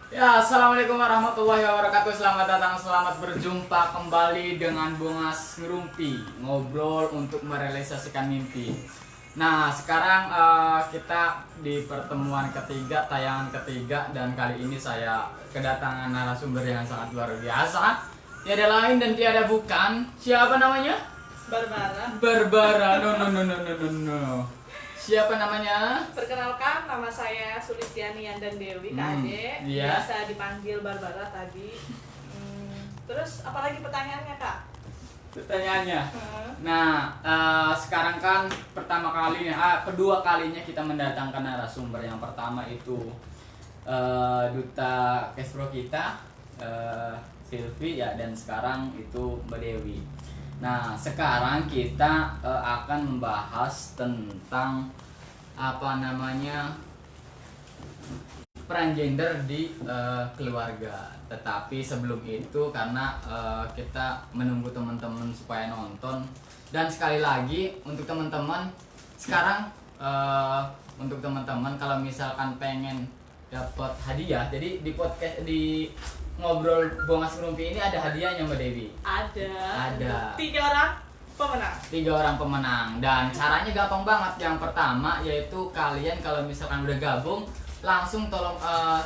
Ya, assalamualaikum warahmatullahi wabarakatuh. Selamat datang, selamat berjumpa kembali dengan Bongas Ngerumpi, ngobrol untuk merealisasikan mimpi. Nah, sekarang kita di pertemuan ketiga, tayangan ketiga, dan kali ini saya kedatangan narasumber yang sangat luar biasa. Tiada lain dan tiada bukan, siapa namanya? Barbara. Barbara. No. Siapa namanya? Perkenalkan, nama saya Sulistiani Yandan Dewi, KD. Iya. Biasa dipanggil Barbara tadi. Terus apalagi pertanyaannya, Kak? Pertanyaannya. Nah, sekarang kan kedua kalinya kita mendatangkan narasumber. Yang pertama itu duta Cashpro kita, Silvi ya, dan sekarang itu Mbak Dewi. Nah, sekarang kita akan membahas tentang peran gender di keluarga. Tetapi sebelum itu, karena kita menunggu teman-teman supaya nonton, dan sekali lagi untuk teman-teman sekarang, untuk teman-teman kalau misalkan pengen dapat hadiah, jadi di podcast di ngobrol Bongas Ngerumpi ini ada hadiahnya Mbak Dewi. Ada. 3 orang pemenang. Dan caranya gampang banget. Yang pertama yaitu kalian kalau misalkan udah gabung, langsung tolong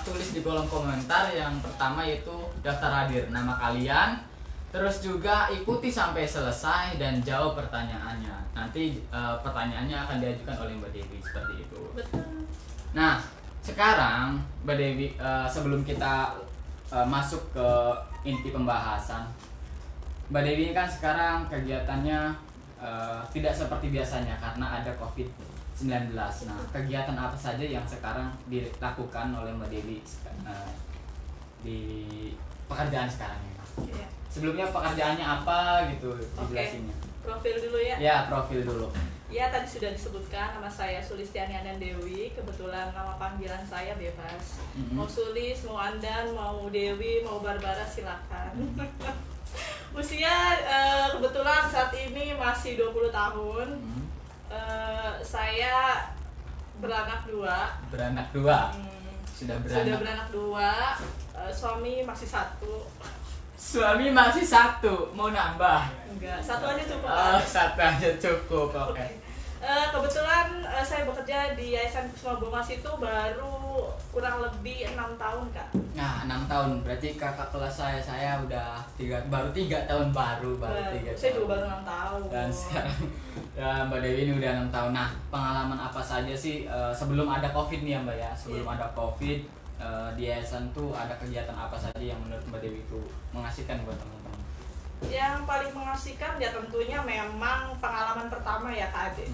tulis di kolom komentar. Yang pertama yaitu daftar hadir nama kalian, terus juga ikuti sampai selesai dan jawab pertanyaannya. Nanti pertanyaannya akan diajukan oleh Mbak Dewi, seperti itu. Betul. Nah, sekarang Mbak Dewi, sebelum kita masuk ke inti pembahasan, Mbak Dewi kan sekarang kegiatannya tidak seperti biasanya karena ada COVID-19. Nah, kegiatan apa saja yang sekarang dilakukan oleh Mbak Dewi di pekerjaan sekarang ya? Iya. Sebelumnya pekerjaannya apa gitu, dijelasinnya. Profil dulu ya. Ya, profil dulu. Ya, tadi sudah disebutkan nama saya Sulistiani Yandan Dewi. Kebetulan nama panggilan saya bebas. Mau Sulis, mau Andan, mau Dewi, mau Barbara silakan. Usia kebetulan saat ini masih 20 tahun. Saya beranak 2. Beranak 2. Sudah beranak 2. Suami masih 1. Suami masih 1, mau nambah? Enggak, 1 aja cukup. Satu aja cukup, oke. Kebetulan saya bekerja di Yayasan Kusuma Bongas itu baru kurang lebih 6 tahun, Kak. Nah, 6 tahun, berarti kakak kelas saya udah baru 3 tahun baru 3 Saya tahun. juga baru 6 tahun. Dan sekarang ya, Mbak Dewi ini udah 6 tahun. Nah, pengalaman apa saja sih sebelum ada COVID nih ya Mbak ya? Sebelum ada COVID, di yayasan tuh ada kegiatan apa saja yang menurut Mbak Dewi itu mengasihkan buat teman-teman? Yang paling mengasihkan ya tentunya memang pengalaman pertama ya Kak Ade.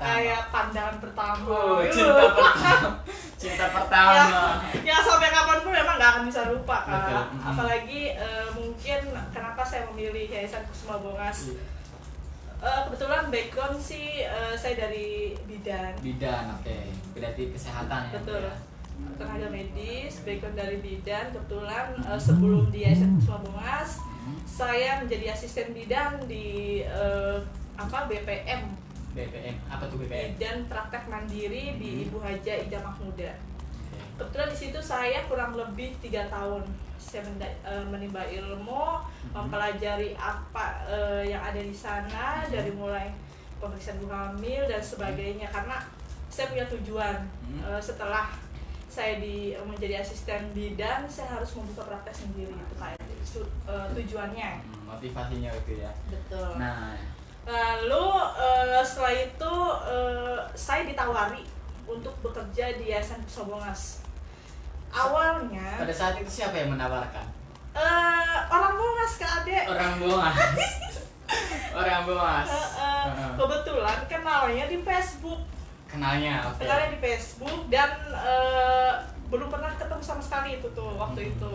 Kayak pandangan pertama. Oh, cinta pertama. Cinta pertama. Ya sampai kapanpun memang nggak akan bisa lupa Kak. Betul. Apalagi mungkin kenapa saya memilih Yayasan Kusuma Bongas. Kebetulan background sih saya dari bidan. Bidan, oke. Berarti kesehatan ya. Betul. Ya? Tenaga medis, background dari bidan. Kebetulan sebelum di Yayasan Kusuma Bongas, saya menjadi asisten bidan di BPM. BPM, apa tuh BPM? Bidan Praktek Mandiri di Ibu Haja Ida Mahmuda. Kebetulan di situ saya kurang lebih 3 tahun. Saya menimba ilmu, mempelajari apa yang ada di sana, dari mulai pemeriksaan ibu hamil dan sebagainya. Karena saya punya tujuan setelah saya menjadi asisten bidan, saya harus membuka praktek sendiri itu kayak tujuannya. Motivasinya itu ya. Betul. Nah, lalu setelah itu saya ditawari untuk bekerja di Yayasan Kusuma Bongas. Awalnya pada saat itu siapa yang menawarkan? orang Bongas Kak Ade. Orang Bongas. Orang Bongas. Kebetulan kenalnya di Facebook. Kenalnya, oke. Kenalnya di Facebook dan belum pernah ketemu sama sekali itu tuh waktu itu.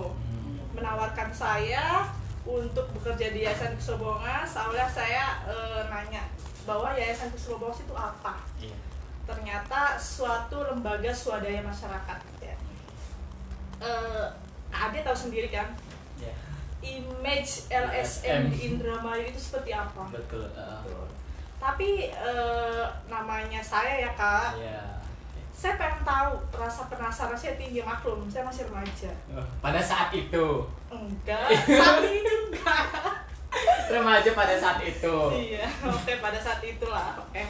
Menawarkan saya untuk bekerja di Yayasan Kusuma Bongas. Awalnya saya nanya bahwa Yayasan Kusuma Bongas itu apa? Iya. Ternyata suatu lembaga swadaya masyarakat ya. Ade tahu sendiri kan? Yeah. Image LSM di Indramayu itu seperti apa? Betul. Tapi namanya saya ya Kak. Iya. Saya pengen tahu rasa penasaran saya tinggi, maklum saya masih remaja. Pada saat itu Enggak, saat ini juga. remaja pada saat itu. Iya, oke pada saat itulah. Oke.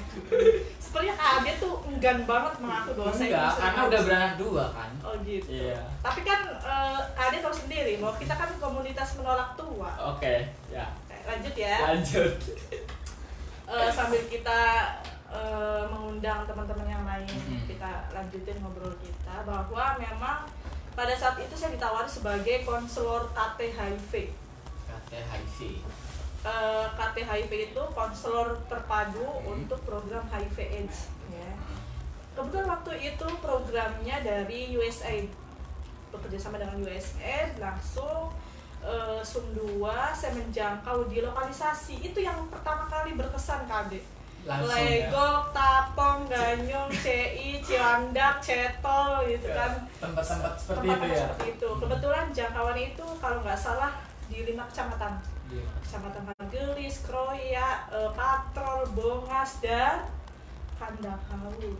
Sepertinya Kak Ade tuh enggan banget mengaku bahwa saya Enggak, masih karena remaja. udah beranak 2 kan. Oh gitu. Iya. Tapi kan Kak Ade tahu sendiri bahwa kita kan komunitas menolak tua. Oke, ya. Oke, lanjut ya. Lanjut. Sambil kita mengundang teman-teman yang lain, Mhm. kita lanjutin ngobrol kita bahwa memang pada saat itu saya ditawari sebagai konselor KT HIV. KT HIV. KT HIV itu konselor terpadu untuk program HIV/AIDS. Ya. Kebetulan waktu itu programnya dari USAID, bekerja sama dengan USAID, langsung Sundua saya menjangkau di lokalisasi itu yang pertama kali berkesan KD. Langsung ya. Legok, Tapong, Ganyong, CI, Cilandak, Cetol gitu Ya, kan. tempat-tempat seperti Tempat-tempat itu ya. seperti itu. Kebetulan jangkauan itu kalau nggak salah di 5 kecamatan. Iya. Kecamatan Gelis, Kroya, Patrol, Bongas, dan Kandakalu.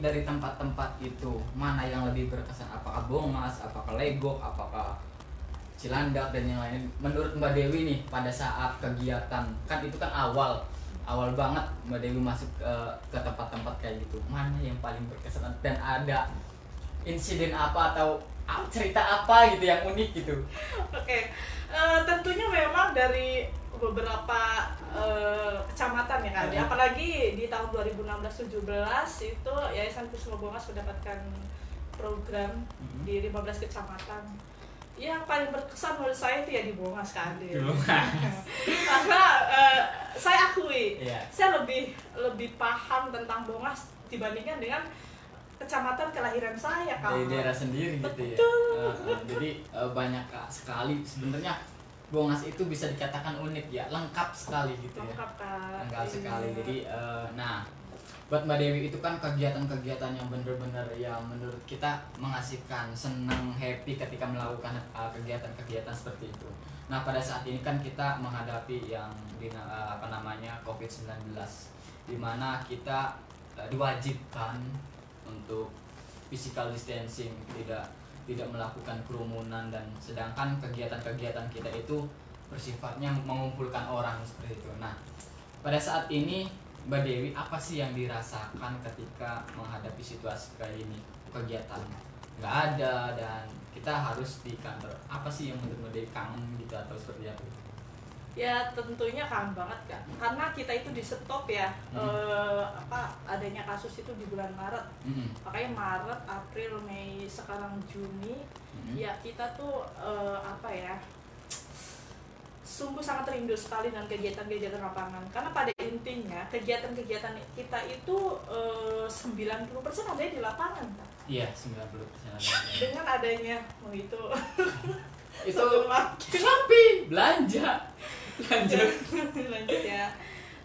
Dari tempat-tempat itu mana yang lebih berkesan? Apakah Bongas, apakah Legok, apakah Cilandak dan yang lain? Menurut Mbak Dewi nih pada saat kegiatan kan itu kan awal banget Mbak Dewi masuk ke tempat-tempat kayak gitu, mana yang paling berkesan dan ada insiden apa atau cerita apa gitu yang unik gitu? Oke, tentunya memang dari beberapa kecamatan ya kan, apalagi di tahun 2016-17 itu Yayasan Kusuma Bongas mendapatkan program di 15 kecamatan. Yang paling berkesan menurut saya itu ya di Bongas kan, karena saya akui, saya lebih paham tentang Bongas dibandingkan dengan kecamatan kelahiran saya kan. Dari daerah sendiri gitu ya. Jadi banyak sekali sebenarnya Bongas itu bisa dikatakan unik ya, lengkap sekali gitu ya. Lengkap kan. Lengkap sekali. Jadi nah buat Mbak Dewi itu kan kegiatan-kegiatan yang bener-bener yang menurut kita mengasihkan, senang, happy ketika melakukan kegiatan-kegiatan seperti itu. Nah pada saat ini kan kita menghadapi yang COVID-19, di mana kita diwajibkan untuk physical distancing, tidak melakukan kerumunan, dan sedangkan kegiatan-kegiatan kita itu bersifatnya mengumpulkan orang seperti itu. Nah pada saat ini Mbak Dewi, apa sih yang dirasakan ketika menghadapi situasi kayak ini? Kegiatan nggak ada dan kita harus di kantor. Apa sih yang menurut Mbak Dewi kangen gitu atau seperti apa? Ya tentunya kangen banget kan, karena kita itu di stop ya, adanya kasus itu di bulan Maret, makanya Maret, April, Mei, sekarang Juni, ya kita tuh sungguh sangat rindu sekali dengan kegiatan-kegiatan lapangan, karena pada intinya kegiatan-kegiatan kita itu 90% ada di lapangan kan? Iya, 90% ada. Dengan adanya itu Itu Shopee, belanja. Lanjut ya.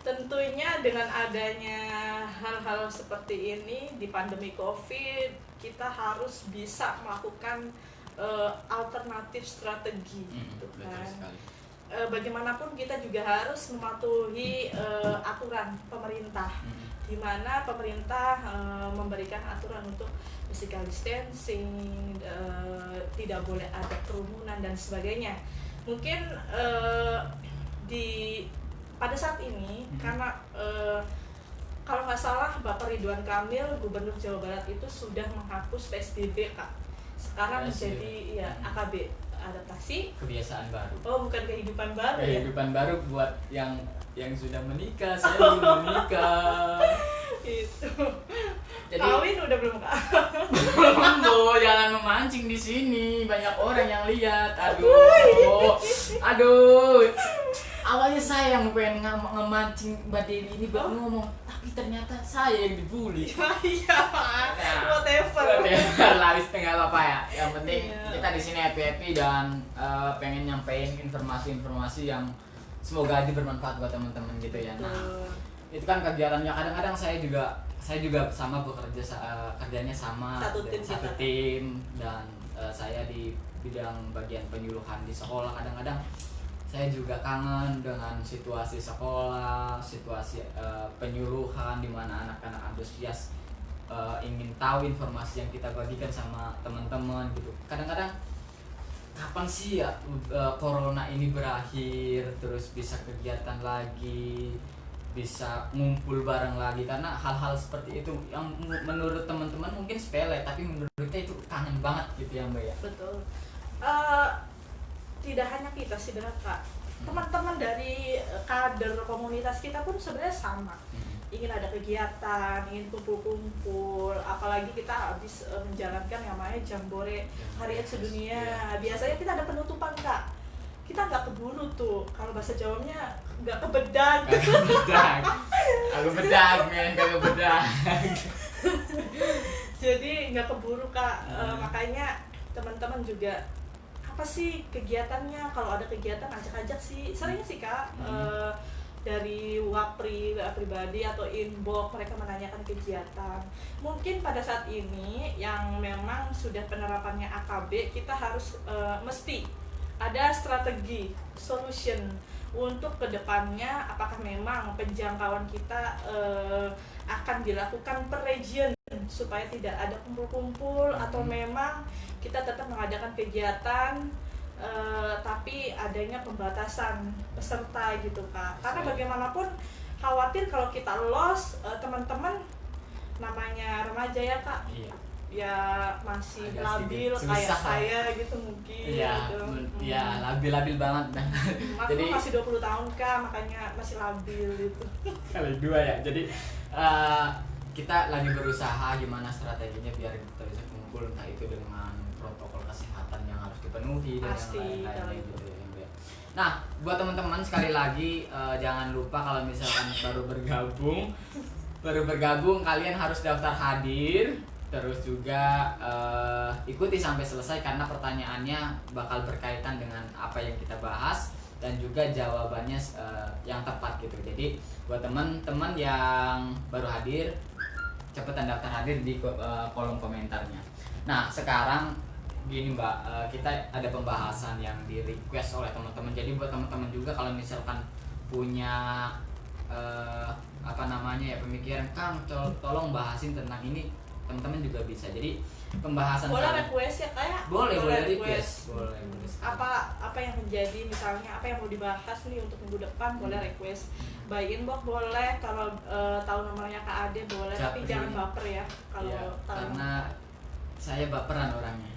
Tentunya dengan adanya hal-hal seperti ini di pandemi COVID, kita harus bisa melakukan alternatif strategi gitu kan. Bagaimanapun kita juga harus mematuhi aturan pemerintah, di mana pemerintah memberikan aturan untuk physical distancing, tidak boleh ada kerumunan dan sebagainya. Mungkin pada saat ini karena kalau nggak salah Bapak Ridwan Kamil, Gubernur Jawa Barat itu sudah menghapus PSBB Kak. Sekarang menjadi AKB, adaptasi kebiasaan baru. Oh, bukan kehidupan baru ya. Kehidupan baru buat yang sudah menikah, saya belum menikah. Itu. Jadi Kawin udah belum Kak? belum, Bu, jangan memancing di sini. Banyak orang yang lihat. Aduh. Awalnya saya yang pengen ngemancing Mbak Dewi ini buat ngomong, tapi ternyata saya yang dibully. Iya, whatever. Laris tengah apa ya. Yang penting kita di sini happy dan pengen nyampein informasi-informasi yang semoga aja bermanfaat buat teman-teman gitu ya. Nah, itu kan kegiatannya kadang-kadang saya juga sama kerjanya sama satu tim dan saya di bidang bagian penyuluhan di sekolah. Kadang-kadang saya juga kangen dengan situasi sekolah, situasi penyuluhan di mana anak-anak antusias ingin tahu informasi yang kita bagikan sama teman-teman gitu. Kadang-kadang kapan sih ya corona ini berakhir, terus bisa kegiatan lagi, bisa ngumpul bareng lagi, karena hal-hal seperti itu yang menurut teman-teman mungkin sepele tapi menurut kita itu kangen banget gitu ya Mbak ya. Betul. Tidak hanya kita sih benar Kak, teman-teman dari kader komunitas kita pun sebenarnya sama, ingin ada kegiatan, ingin kumpul-kumpul, apalagi kita habis menjalankan yang namanya Jambore Hari AIDS Sedunia. Biasanya kita ada penutupan Kak, kita nggak keburu tuh, kalau bahasa Jawanya nggak kebedag. Aku bedag men, kagak bedag. Jadi nggak keburu Kak. Makanya teman-teman juga apa sih kegiatannya, kalau ada kegiatan ajak-ajak sih, sering sih Kak. Dari WA pribadi atau inbox mereka menanyakan kegiatan. Mungkin pada saat ini yang memang sudah penerapannya AKB, kita harus mesti ada strategi solution untuk kedepannya, apakah memang penjangkauan kita akan dilakukan per region supaya tidak ada kumpul-kumpul, atau memang kita tetap mengadakan kegiatan tapi adanya pembatasan peserta gitu Kak. Karena bagaimanapun khawatir kalau kita lost teman-teman, namanya remaja ya Kak. Iya. Ya masih Agak labil sedikit kayak susah saya gitu mungkin. Iya, gitu. ya labil-labil banget. Jadi masih 20 tahun Kak, makanya masih labil gitu. Kali dua ya. Jadi kita lagi berusaha gimana strateginya biar kita bisa kumpul, entah itu dengan protokol kesehatan yang harus dipenuhi dan Pasti, yang lain-lainnya kalau gitu ya. Nah, buat teman-teman sekali lagi jangan lupa kalau misalkan baru bergabung kalian harus daftar hadir, terus juga ikuti sampai selesai karena pertanyaannya bakal berkaitan dengan apa yang kita bahas dan juga jawabannya yang tepat gitu. Jadi buat teman-teman yang baru hadir, cepetan daftar hadir di kolom komentarnya. Nah sekarang gini Mbak, kita ada pembahasan yang di request oleh teman-teman. Jadi buat teman-teman juga kalau misalkan punya apa namanya ya pemikiran, Kang tolong bahasin tentang ini, teman-teman juga bisa. Jadi pembahasan boleh request ya kayak boleh request. Boleh. Apa yang menjadi, misalnya apa yang mau dibahas nih untuk minggu depan, boleh request by inbox, boleh kalau tahu nomornya Kak Ade boleh, tapi jangan baper ya kalau ya, tahu. karena saya baperan orangnya.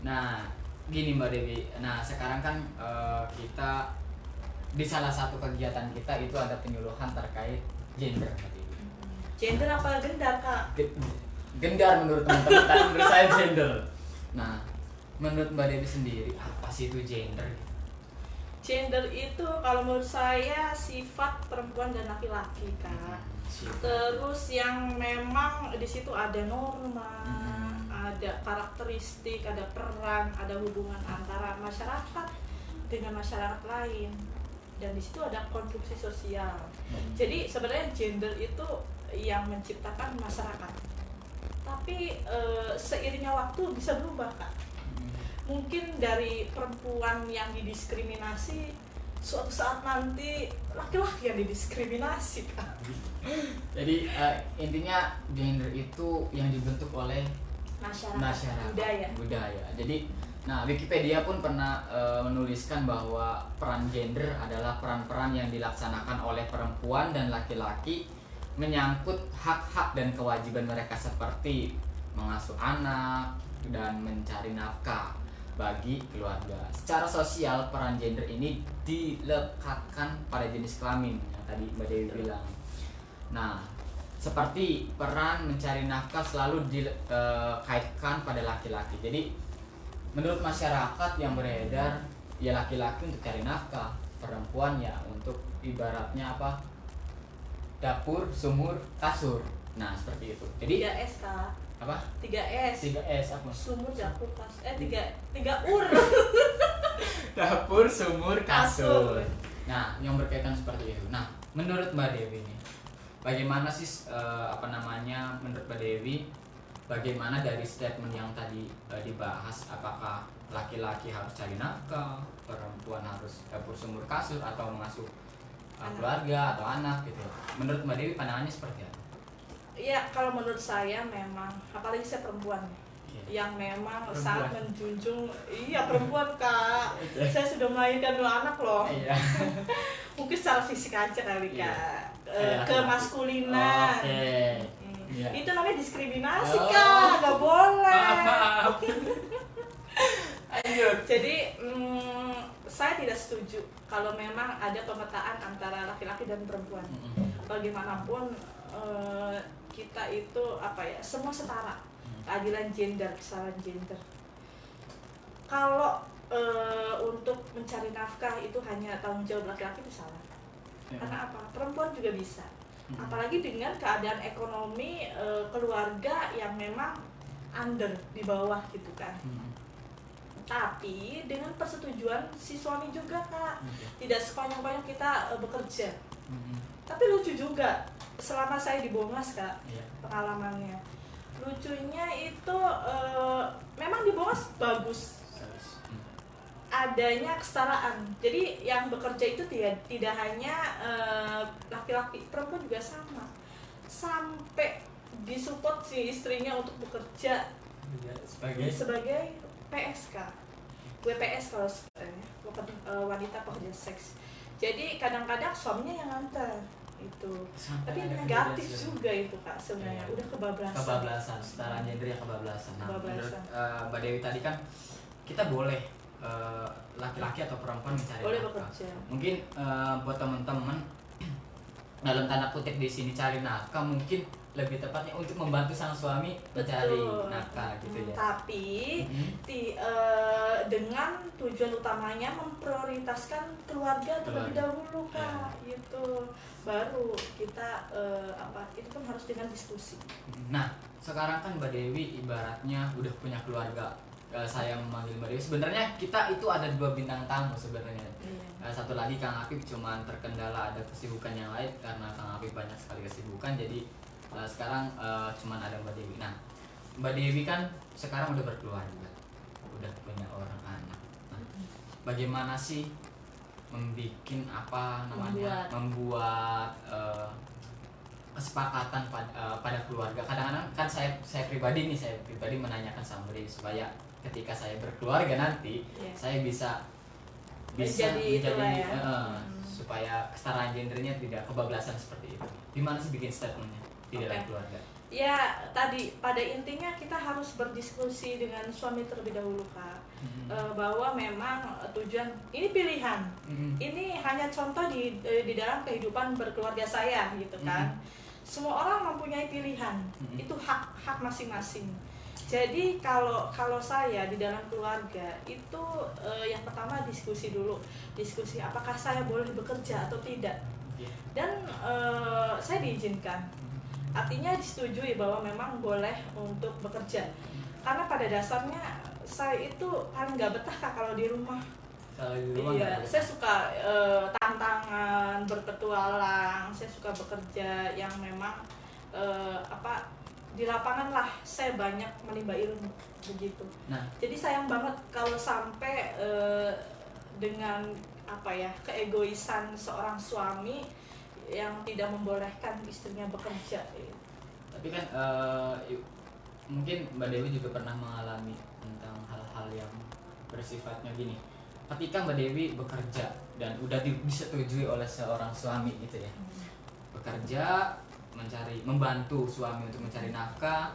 Nah gini Mbak Dewi, nah sekarang kan kita di salah satu kegiatan kita itu ada penyuluhan terkait gender Mbak Dewi. Gender apa gendar Kak? Gendar menurut teman-teman, tapi menurut saya gender. Nah menurut Mbak Dewi sendiri apa sih itu gender? Gender itu kalau menurut saya sifat perempuan dan laki-laki Kak. Terus yang memang di situ ada norma, ada karakteristik, ada peran, ada hubungan antara masyarakat dengan masyarakat lain, dan di situ ada konstruksi sosial. Jadi sebenarnya gender itu yang menciptakan masyarakat, tapi seiringnya waktu bisa berubah Kak. Mungkin dari perempuan yang didiskriminasi, suatu saat nanti laki-laki yang didiskriminasi Kak. Jadi intinya gender itu yang dibentuk oleh masyarakat budaya. Jadi nah Wikipedia pun pernah menuliskan bahwa peran gender adalah peran-peran yang dilaksanakan oleh perempuan dan laki-laki menyangkut hak-hak dan kewajiban mereka seperti mengasuh anak dan mencari nafkah bagi keluarga. Secara sosial peran gender ini dilekatkan pada jenis kelamin yang tadi Mbak Dewi bilang. Nah, seperti peran mencari nafkah selalu dikaitkan pada laki-laki. Jadi menurut masyarakat yang beredar ya laki-laki untuk cari nafkah, perempuan ya untuk ibaratnya apa? Dapur, sumur, kasur. Nah, seperti itu. Jadi 3S Kak. Apa? 3S. 3S apa? Sumur, dapur, kasur. 3 ur. Dapur, sumur, kasur. Nah, yang berkaitan seperti itu. Nah, menurut Mbak Dewi nih, bagaimana sih menurut Mbak Dewi bagaimana dari statement yang tadi dibahas, apakah laki-laki harus cari nafkah, perempuan harus dapur, sumur, kasur, atau mengasuh keluarga atau anak gitu. Menurut Mbak Dewi pandangannya seperti apa? Ya kalau menurut saya memang, apalagi saya perempuan yang memang Perempuan. sangat menjunjung, iya perempuan Kak. Saya sudah melahirkan 2 anak loh. Iya. Mungkin secara fisik aja kali Iya. Kak. Kayak Kemaskulinan. Oke. Iya. Itu namanya diskriminasi Oh. Kak, nggak boleh. Maaf. Lanjut. Jadi saya tidak setuju kalau memang ada pemetaan antara laki-laki dan perempuan. Bagaimanapun kita itu apa ya, semua setara, keadilan gender, kesetaraan gender. Kalau untuk mencari nafkah itu hanya tanggung jawab laki-laki itu salah. Karena apa? Perempuan juga bisa. Apalagi dengan keadaan ekonomi keluarga yang memang under, di bawah gitu kan. Tapi dengan persetujuan si suami juga Kak. Tidak sepanjang-panjang kita bekerja. Tapi lucu juga, selama saya di Bongas Kak, pengalamannya lucunya itu memang di Bongas bagus, adanya kesetaraan. Jadi yang bekerja itu tidak hanya laki-laki, perempuan juga sama. Sampai disupport si istrinya untuk bekerja sebagai PSK, WPS kalau sebenarnya, wanita pekerja seks. Jadi kadang-kadang suaminya yang nganter itu. Tapi negatif juga itu Kak sebenarnya. Udah Kebablasan, setara gender ya kebablasan. Nah, menurut Mbak Dewi tadi kan kita boleh laki-laki atau perempuan mencari boleh nafkah. bekerja. Mungkin buat teman-teman dalam tanda kutip di sini cari nafkah, mungkin lebih tepatnya untuk membantu sang suami mencari nafkah gitu ya. Tapi dengan tujuan utamanya memprioritaskan keluarga terlebih dahulu Kak, gitu. Baru kita itu kan harus dengan diskusi. Nah, sekarang kan Mbak Dewi ibaratnya udah punya keluarga. Saya memanggil Mbak Dewi. Sebenarnya kita itu ada 2 bintang tamu sebenarnya. Satu lagi Kang Apip cuman terkendala ada kesibukan yang lain karena Kang Apip banyak sekali kesibukan. Jadi sekarang cuman ada Mbak Dewi. Nah, Mbak Dewi kan sekarang udah berkeluarga, udah punya orang anak. Nah, bagaimana sih membuat kesepakatan pada keluarga? Kadang-kadang kan saya pribadi menanyakan sama Mbak Dewi supaya ketika saya berkeluarga nanti saya bisa menjadi supaya kesetaraan gendernya tidak kebablasan seperti itu. Gimana sih bikin statementnya di dalam keluarga? Ya tadi pada intinya kita harus berdiskusi dengan suami terlebih dahulu Kak. Bahwa memang tujuan ini pilihan. Ini hanya contoh di dalam kehidupan berkeluarga saya gitu kan. Semua orang mempunyai pilihan. Itu hak masing-masing. Jadi kalau saya di dalam keluarga itu yang pertama diskusi dulu, diskusi apakah saya boleh bekerja atau tidak, dan saya diizinkan, artinya disetujui bahwa memang boleh untuk bekerja, karena pada dasarnya saya itu paling nggak betah Kak kalau di rumah. Iya, saya suka tantangan, berpetualang, saya suka bekerja yang memang di lapangan lah. Saya banyak menimba ilmu begitu. Nah, jadi sayang banget kalau sampai dengan keegoisan seorang suami yang tidak membolehkan istrinya bekerja. Tapi kan mungkin Mbak Dewi juga pernah mengalami tentang hal-hal yang bersifatnya gini. Ketika Mbak Dewi bekerja dan udah disetujui oleh seorang suami gitu ya, bekerja membantu suami untuk mencari nafkah,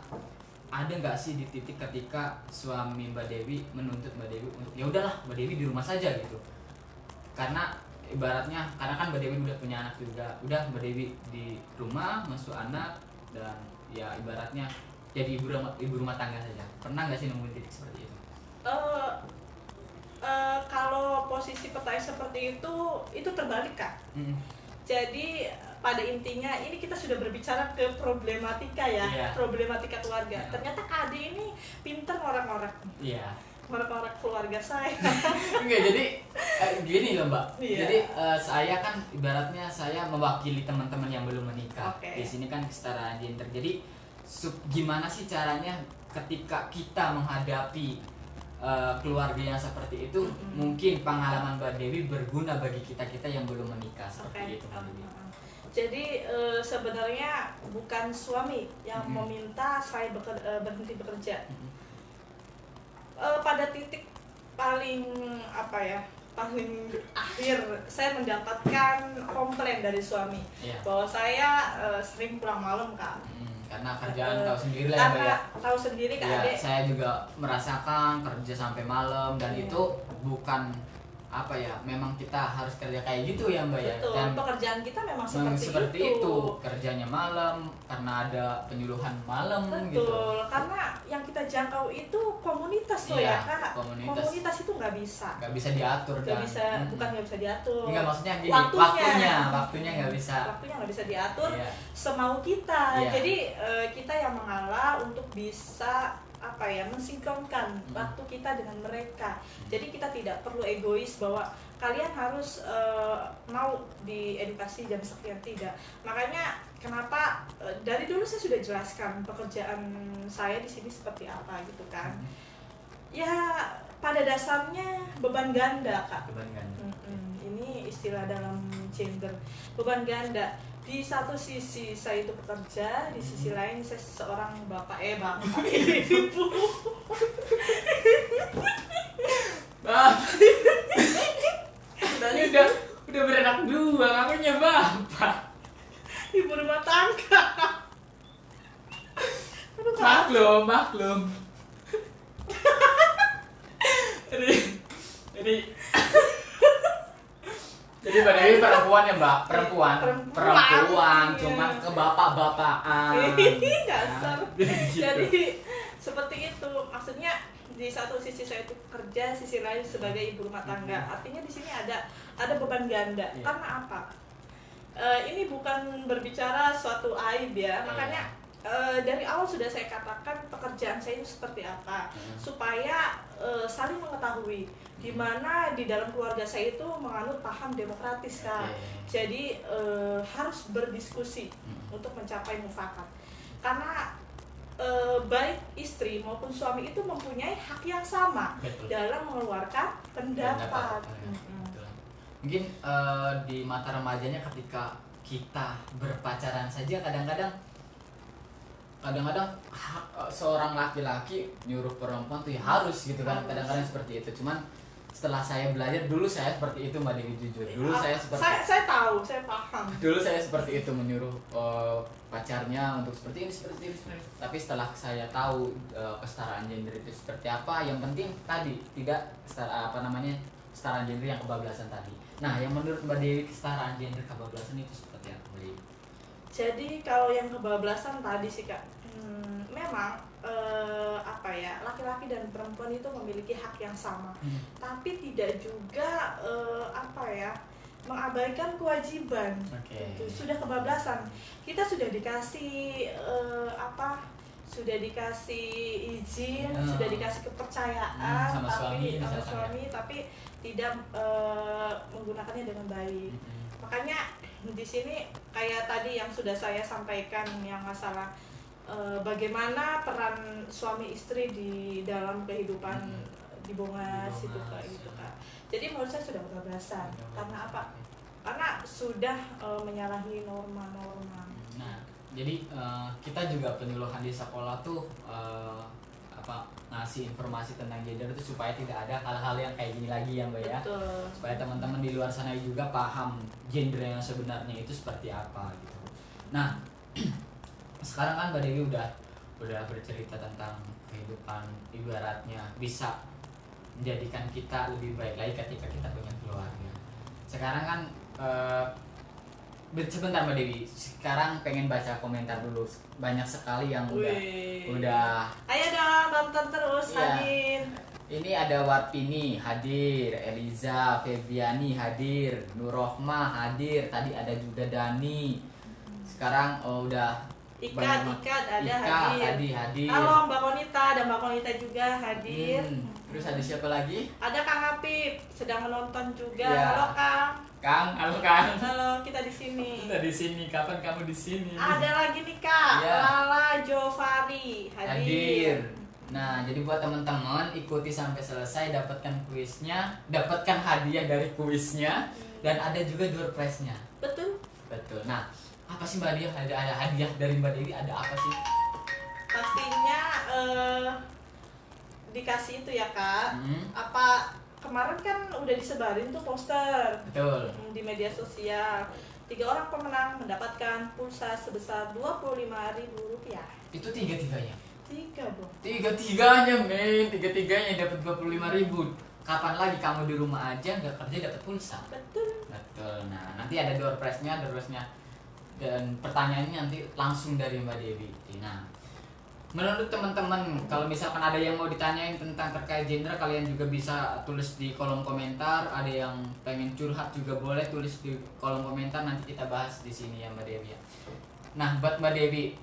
ada nggak sih di titik ketika suami Mbak Dewi menuntut Mbak Dewi untuk ya udahlah Mbak Dewi di rumah saja gitu, karena kan Mbak Dewi udah punya anak juga, udah Mbak Dewi di rumah masuk anak dan ya ibaratnya jadi ibu rumah tangga saja. Pernah nggak sih nemuin titik seperti itu? Kalau posisi pertanyaan seperti itu terbalik Kak. Jadi pada intinya ini kita sudah berbicara ke problematika ya, problematika keluarga. Ternyata Kak Ade ini pinter ngorek-ngorek. Ngorek-ngorek keluarga saya. Enggak, jadi gini loh Mbak. Jadi saya kan ibaratnya saya mewakili teman-teman yang belum menikah. Di sini kan kesetaraan gender. Jadi gimana sih caranya ketika kita menghadapi keluarga yang seperti itu, mungkin pengalaman Mbak Dewi berguna bagi kita yang belum menikah seperti itu. Jadi sebenarnya bukan suami yang meminta saya berhenti bekerja. Pada titik paling apa ya, paling akhir saya mendapatkan komplain dari suami bahwa saya sering pulang malam, Kak. Karena kerjaan tahu sendiri lah ya, Mbak ya. Tahu sendiri, Kak Ya, Adek. saya juga merasakan kerja sampai malam dan itu bukan apa ya, memang kita harus kerja kayak gitu ya, Mbak ya. Betul, Dan pekerjaan kita memang seperti itu. Kerjanya malam karena ada penyuluhan malam gitu. Betul, karena yang kita jangkau itu komunitas loh Iya, ya, Kak. komunitas. Itu nggak bisa. Nggak bisa diatur Nggak bisa, bukan nggak bisa diatur. Enggak, maksudnya gini, Waktunya waktunya nggak bisa. Waktunya nggak bisa diatur Iya. semau kita. Iya. Jadi kita yang mengalah untuk bisa apa ya, mensinkronkan waktu kita dengan mereka. Jadi kita tidak perlu egois bahwa kalian harus mau diedukasi jam sekian, tidak. Makanya kenapa dari dulu saya sudah jelaskan pekerjaan saya di sini seperti apa gitu kan. Ya pada dasarnya beban ganda, Kak. Beban ganda. Ini istilah dalam gender, beban ganda. Di satu sisi saya itu pekerja, di sisi lain saya seorang bapak ibu. Tadi udah beranak dua, ngakunya bapak. Ibu rumah tangga. Aduh, Kak. Maklum. Jadi pada ini perempuan ya, Mbak, perempuan, Perempuan. cuman ke bapak-bapakan. Dasar. Gitu. Jadi seperti itu, maksudnya di satu sisi saya itu kerja, sisi lain sebagai ibu rumah tangga. Artinya di sini ada beban ganda. Iya. Karena apa? Ini bukan berbicara suatu aib ya, makanya dari awal sudah saya katakan pekerjaan saya itu seperti apa, supaya saling mengetahui di mana di dalam keluarga saya itu menganut paham demokratis, Kak. Jadi harus berdiskusi untuk mencapai mufakat, karena baik istri maupun suami itu mempunyai hak yang sama. Betul. Dalam mengeluarkan pendapat. Mungkin di mata remajanya ketika kita berpacaran saja kadang-kadang seorang laki-laki nyuruh perempuan tuh ya harus gitu kan, kadang-kadang seperti itu. Cuman setelah saya belajar, dulu saya seperti itu, Mbak Dewi, jujur. Dulu saya tahu, saya paham. Dulu saya seperti itu, menyuruh pacarnya untuk seperti ini. Tapi setelah saya tahu kesetaraan gender itu seperti apa, yang penting tadi tidak kesetaraan gender yang kebablasan tadi. Nah, yang menurut Mbak Dewi kesetaraan gender kebablasan itu seperti apa, Mbak Dewi? Jadi kalau yang kebablasan tadi sih, Kak, memang apa ya, laki-laki dan perempuan itu memiliki hak yang sama, tapi tidak juga apa ya, mengabaikan kewajiban. Itu sudah kebablasan. Kita sudah dikasih sudah dikasih izin, sudah dikasih kepercayaan sama suami, tapi tidak menggunakannya dengan baik. Makanya di sini kayak tadi yang sudah saya sampaikan, yang masalah bagaimana peran suami istri di dalam kehidupan di Bongas itu, Kak, gitu, Kak. Jadi menurut saya sudah kebablasan. Karena apa? Karena sudah menyalahi norma-norma. Nah, jadi kita juga penyuluhan di sekolah tuh ngasih informasi tentang gender itu supaya tidak ada hal-hal yang kayak gini lagi ya, Mbak ya. Betul. Supaya teman-teman di luar sana juga paham gender yang sebenarnya itu seperti apa gitu. Nah, sekarang kan Mbak Dewi udah bercerita tentang kehidupan, ibaratnya bisa menjadikan kita lebih baik lagi ketika kita punya keluarga. Sekarang kan sebentar Mbak Dewi, sekarang pengen baca komentar dulu. Banyak sekali yang udah Ayo dong, nonton terus, iya. hadir. Ini ada Warpini hadir, Eliza, Febiani hadir, Nurrohmah hadir, tadi ada juga Dani. Sekarang udah Ikat ada hadir. Halo Mbak Konita, ada Mbak Konita juga hadir. Terus ada siapa lagi? Ada Kang Apip sedang menonton juga. Ya. Halo Kang. Halo Kang. Halo, kita di sini. Kita di sini. Kapan kamu di sini? Ada lagi nih Kak, Ya. Lala Jovari hadir. Nah, jadi buat teman-teman ikuti sampai selesai, dapatkan kuisnya, dapatkan hadiah dari kuisnya, dan ada juga door prize-nya. Betul. Nah, Apa sih Mbak Dia? Ada hadiah dari Mbak Dewi, ada apa sih? Pastinya dikasih itu ya Kak. Hmm, Apa kemarin kan udah disebarin tuh poster betul. di media sosial. 3 orang pemenang mendapatkan pulsa sebesar Rp25.000. Itu tiga-tiganya. 3 dong. Tiga-tiganya men, tiga-tiganya dapat 25.000. Kapan lagi kamu di rumah aja nggak kerja dapat pulsa? Betul. Betul. Nah, nanti ada door prize-nya, dan pertanyaannya nanti langsung dari Mbak Dewi. Nah, menurut teman-teman, kalau misalkan ada yang mau ditanyain tentang terkait gender, kalian juga bisa tulis di kolom komentar. Ada yang pengen curhat juga boleh tulis di kolom komentar, nanti kita bahas di sini ya Mbak Dewi ya. Nah, buat Mbak Dewi,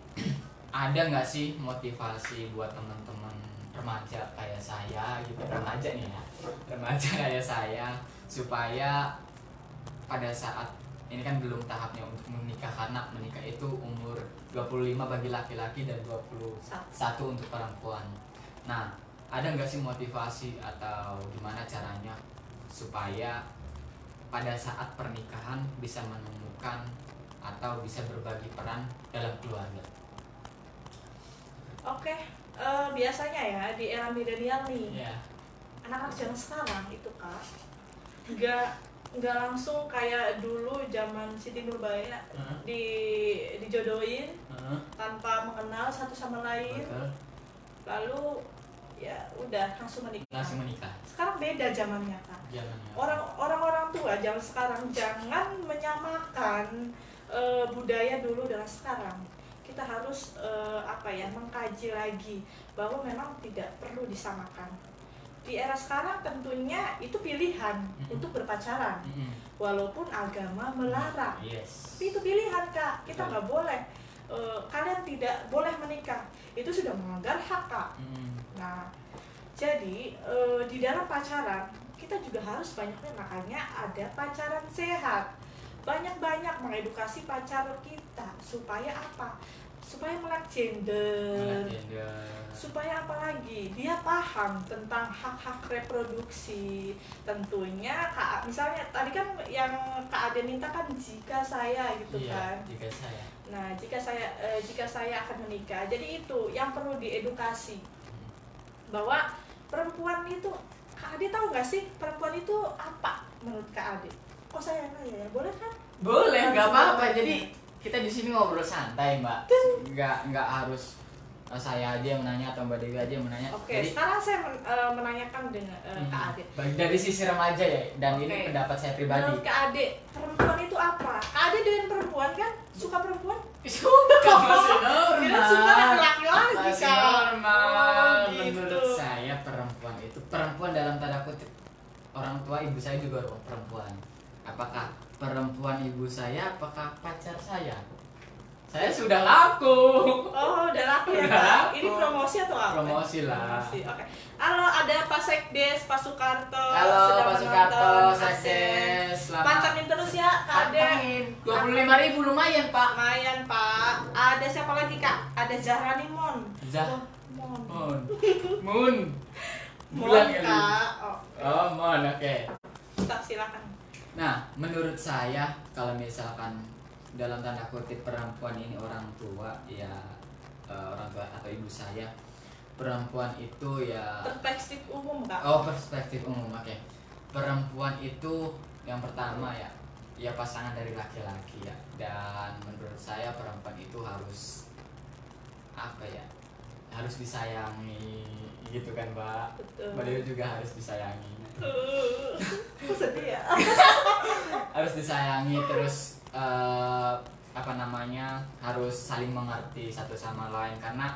ada nggak sih motivasi buat teman-teman remaja kayak saya gitu, remaja nih ya, remaja kayak saya, supaya pada saat ini kan belum tahapnya untuk menikah, karena menikah itu umur 25 bagi laki-laki dan 21 untuk perempuan. Nah, ada nggak sih motivasi atau gimana caranya supaya pada saat pernikahan bisa menemukan atau bisa berbagi peran dalam keluarga? Oke, biasanya ya di era milenial nih, Ya. anak-anak zaman sekarang itu Kak, nggak nggak langsung kayak dulu zaman Siti Nurbaya Heeh. dijodohin Heeh. tanpa mengenal satu sama lain, Betul. lalu ya udah langsung menikah. Langsung menikah. Sekarang beda zamannya Kak. Jangan. Orang-orang tua zaman sekarang jangan menyamakan budaya dulu dengan sekarang. Kita harus mengkaji lagi bahwa memang tidak perlu disamakan. Di era sekarang tentunya itu pilihan untuk berpacaran, walaupun agama melarang. Yes. Tapi itu pilihan Kak, kita nggak boleh. Kalian tidak boleh menikah, itu sudah melanggar hak Kak. Nah, jadi di dalam pacaran kita juga harus banyaknya, makanya ada pacaran sehat. Banyak-banyak mengedukasi pacar kita supaya apa? Supaya melek gender. Supaya apa lagi? Dia paham tentang hak-hak reproduksi. Tentunya Kak, misalnya tadi kan yang Kak Ade minta kan jika saya gitu Iya, kan. jika saya. Nah, jika saya akan menikah. Jadi itu yang perlu diedukasi. Bahwa perempuan itu, Kak Ade tahu nggak sih perempuan itu apa menurut Kak Ade? Kok saya nanya ya? Boleh kan? Boleh, nggak apa-apa. Jadi kita di sini ngobrol santai, Mbak. Nggak harus saya aja yang menanya atau Mbak Dewi aja yang menanya. Oke, Jadi, sekarang saya menanyakan dengan Kak Ade. dari sisi remaja ya, dan ini Oke. pendapat saya pribadi. Menurut Kak Ade, perempuan itu apa? Kak Ade dengan perempuan kan? Suka perempuan? Suka, masih normal. Tidak suka laki-laki lagi Masih Kak. normal. Oh, gitu. Menurut saya perempuan itu, perempuan dalam tanda kutip, orang tua ibu saya juga perempuan. Apakah perempuan ibu saya, apakah pacar saya? Saya sudah laku. Oh, udah laku ya Udah Kak. laku. Ini promosi atau apa? Promosi lah. Promosi, oke. Halo, ada Pak Sekdes, Pak Sukarto. Halo sedang Pak Sukarto, menonton. Sekdes. Selamat. Pantengin terus ya Kak Ade. Pantengin. 25.000 lumayan Pak. Lumayan Pak. Ada siapa lagi Kak? Ada Zahrani Mon. Zah. Mon. Moon. Moon. Mon Bulan kali. Kak. Oh, Moon, oke. Ustaz, silakan. Nah, menurut saya kalau misalkan dalam tanda kutip perempuan ini orang tua ya, orang tua atau ibu saya, perempuan itu ya, Perspektif umum Kak. oh perspektif umum, oke. Perempuan itu yang pertama ya pasangan dari laki-laki ya, dan menurut saya perempuan itu harus apa ya, harus disayangi gitu kan Mbak. Betul. Mbak Dewi juga harus disayangi. Aku sedih ya. Harus disayangi, terus harus saling mengerti satu sama lain, karena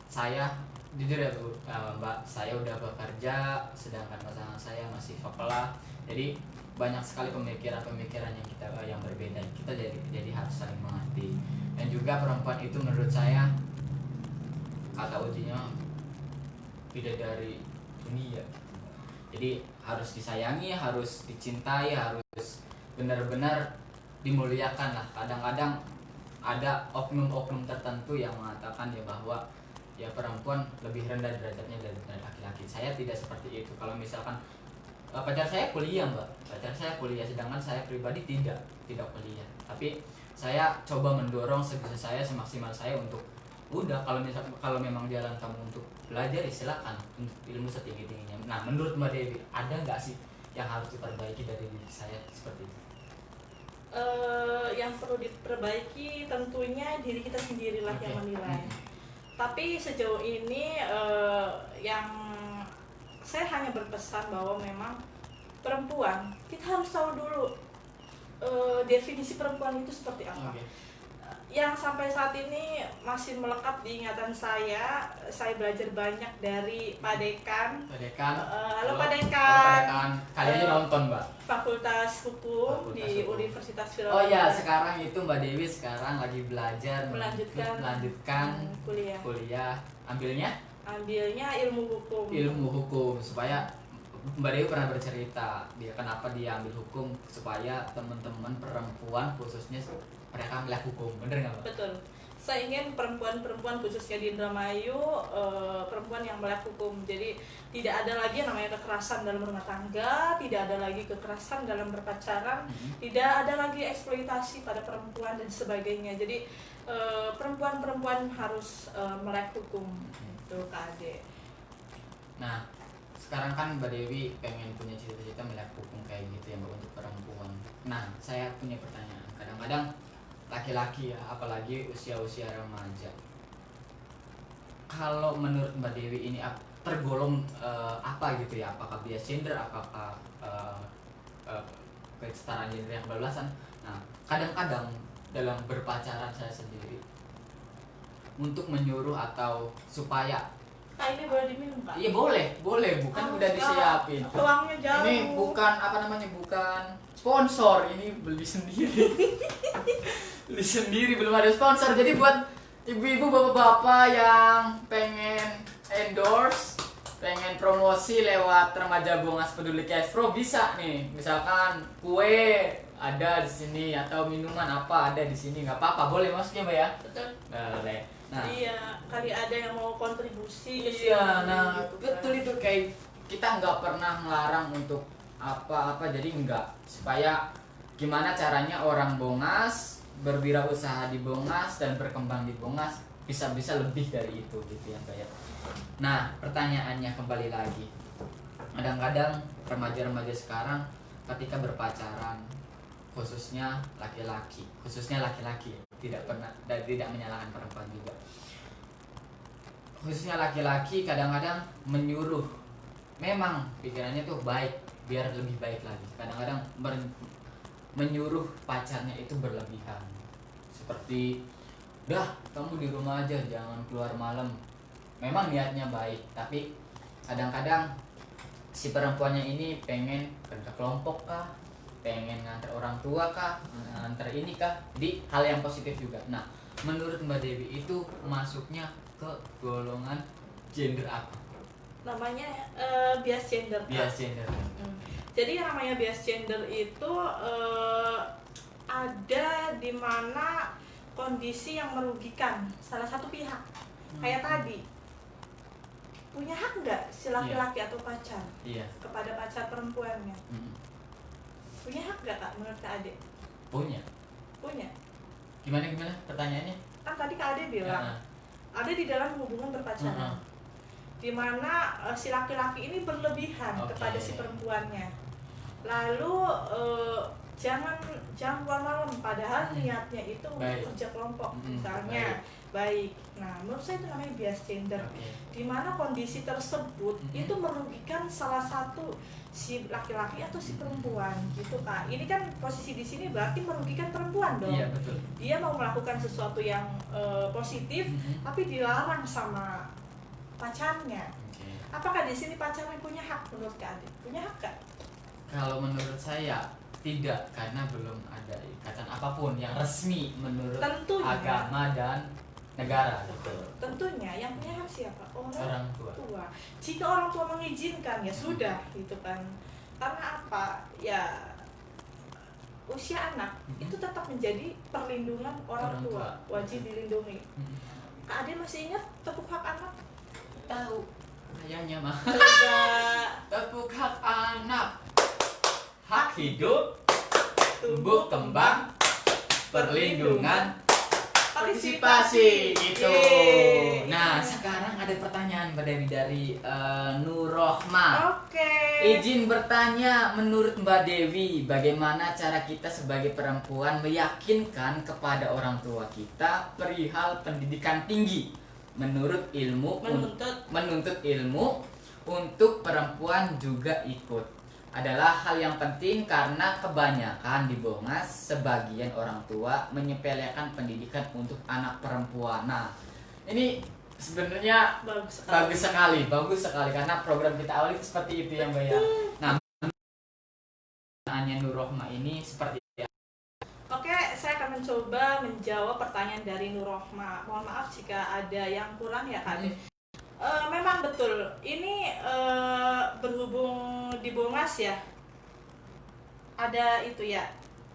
saya jujur ya Bu, Mbak, saya udah bekerja sedangkan pasangan saya masih sekolah, jadi banyak sekali pemikiran-pemikiran yang berbeda, kita jadi harus saling mengerti. Dan juga perempuan itu menurut saya kata ujinya bidadari dunia, jadi harus disayangi, harus dicintai, harus benar-benar dimuliakan lah. Kadang-kadang ada oknum-oknum tertentu yang mengatakan ya bahwa ya perempuan lebih rendah derajatnya daripada laki-laki. Saya tidak seperti itu. Kalau misalkan pacar saya kuliah Mbak, pacar saya kuliah, sedangkan saya pribadi tidak kuliah. Tapi saya coba mendorong sebisa saya, semaksimal saya untuk udah kalau memang jalan kamu untuk belajar ya silakan untuk ilmu setinggi tingginya. Nah menurut Mbak Dewi ada nggak sih yang harus diperbaiki dari diri saya seperti itu? Yang perlu diperbaiki tentunya diri kita sendirilah yang menilai. Tapi sejauh ini yang saya hanya berpesan bahwa memang perempuan kita harus tahu dulu definisi perempuan itu seperti apa. Yang sampai saat ini masih melekat di ingatan saya belajar banyak dari Pak Dekan. Halo Pak Dekan. Kalian aja nonton Mbak. Fakultas Hukum di Universitas Surabaya. Oh ya, sekarang itu Mbak Dewi sekarang lagi belajar melanjutkan kuliah. Ambilnya ilmu hukum supaya Mbak Dewi pernah bercerita kenapa dia ambil hukum, supaya teman-teman perempuan khususnya mereka melek hukum, bener nggak Mbak? Betul. Saya ingin perempuan khususnya di Indramayu perempuan yang melek hukum. Jadi tidak ada lagi yang namanya kekerasan dalam rumah tangga, tidak ada lagi kekerasan dalam berpacaran, tidak ada lagi eksploitasi pada perempuan dan sebagainya. Jadi perempuan harus melek hukum. Itu Kak Ade. Nah, sekarang kan Mbak Dewi pengen punya cita-cita melek hukum kayak gitu ya Mbak untuk perempuan. Nah, saya punya pertanyaan. Kadang-kadang laki-laki ya, apalagi usia-usia remaja. Kalau menurut Mbak Dewi ini tergolong apa gitu ya? Apakah bias gender, apakah kesetaraan gender yang kebablasan? Nah, kadang-kadang dalam berpacaran saya sendiri untuk menyuruh atau supaya ini boleh diminum Kak? Iya boleh, bukan udah disiapin. Tuangnya jauh. Ini bukan bukan sponsor, ini beli sendiri. Beli sendiri, belum ada sponsor. Jadi buat ibu-ibu, bapak-bapak yang pengen endorse, pengen promosi lewat Remaja Bongas Peduli Cashpro bisa nih. Misalkan kue ada di sini atau minuman apa ada di sini, nggak apa-apa, boleh maksudnya Mbak ya? Betul. Boleh. Nah, iya, kali ada yang mau kontribusi ke sini. iya, nah gitu, betul itu kayak kita nggak pernah melarang untuk apa-apa, jadi enggak, supaya gimana caranya orang Bongas berwirausaha di Bongas dan berkembang di Bongas bisa lebih dari itu gitu ya Mbak ya. Nah pertanyaannya kembali lagi, kadang-kadang remaja-remaja sekarang ketika berpacaran, khususnya laki-laki tidak pernah dan tidak menyalahkan perempuan juga, khususnya laki-laki kadang-kadang menyuruh, memang pikirannya tuh baik biar lebih baik lagi, kadang-kadang menyuruh pacarnya itu berlebihan, seperti dah kamu di rumah aja jangan keluar malam. Memang niatnya baik, tapi kadang-kadang si perempuannya ini pengen kerja kelompok kah, pengen nganter orang tua kah, nganter ini kah, di hal yang positif juga. Nah menurut Mbak Dewi itu masuknya ke golongan gender apa? Namanya bias gender. Bias gender. Jadi yang namanya bias gender itu ada di mana kondisi yang merugikan salah satu pihak. Kayak tadi, punya hak nggak si laki-laki atau pacar kepada pacar perempuannya? Punya hak nggak Kak menurut Kak Ade? Punya. Gimana pertanyaannya? Kan tadi Kak Ade bilang ada di dalam hubungan berpacaran, di mana si laki-laki ini berlebihan kepada si perempuannya. Lalu jangan keluar malam, padahal niatnya itu untuk kerja kelompok misalnya. Baik. Nah menurut saya itu namanya bias gender, di mana kondisi tersebut itu merugikan salah satu si laki-laki atau si perempuan gitu Kak. Ini kan posisi di sini berarti merugikan perempuan dong. Iya, betul. Dia mau melakukan sesuatu yang positif tapi dilarang sama pacarnya. Apakah di sini pacarnya punya hak menurut Kak Ade? Punya hak Kak? Kalau menurut saya tidak, karena belum ada ikatan apapun yang resmi menurut agama dan negara gitu. Tentunya yang punya hak siapa? Orang tua. Jika orang tua mengizinkan ya sudah gitu kan. Karena apa? Ya usia anak itu tetap menjadi perlindungan orang tua, wajib dilindungi. Kak Ade masih ingat tepuk hak anak? Tahu. Kayaknya mah. Tepuk hak anak. Hak hidup, tumbuh kembang, perlindungan, partisipasi itu. Yeay. Nah, sekarang ada pertanyaan Mbak Dewi dari Nurrohma. Oke. Izin bertanya, menurut Mbak Dewi, bagaimana cara kita sebagai perempuan meyakinkan kepada orang tua kita perihal pendidikan tinggi menurut ilmu menuntut ilmu untuk perempuan juga ikut adalah hal yang penting karena kebanyakan di Bongas sebagian orang tua menyepelekan pendidikan untuk anak perempuan. Nah, ini sebenarnya bagus sekali karena program kita awal itu seperti itu ya Mbak ya. Nah, pertanyaannya Nurrohma ini seperti itu. Oke, saya akan mencoba menjawab pertanyaan dari Nurrohma. Mohon maaf jika ada yang kurang ya Kak. Memang betul, ini berhubung di Bongas ya, ada itu ya.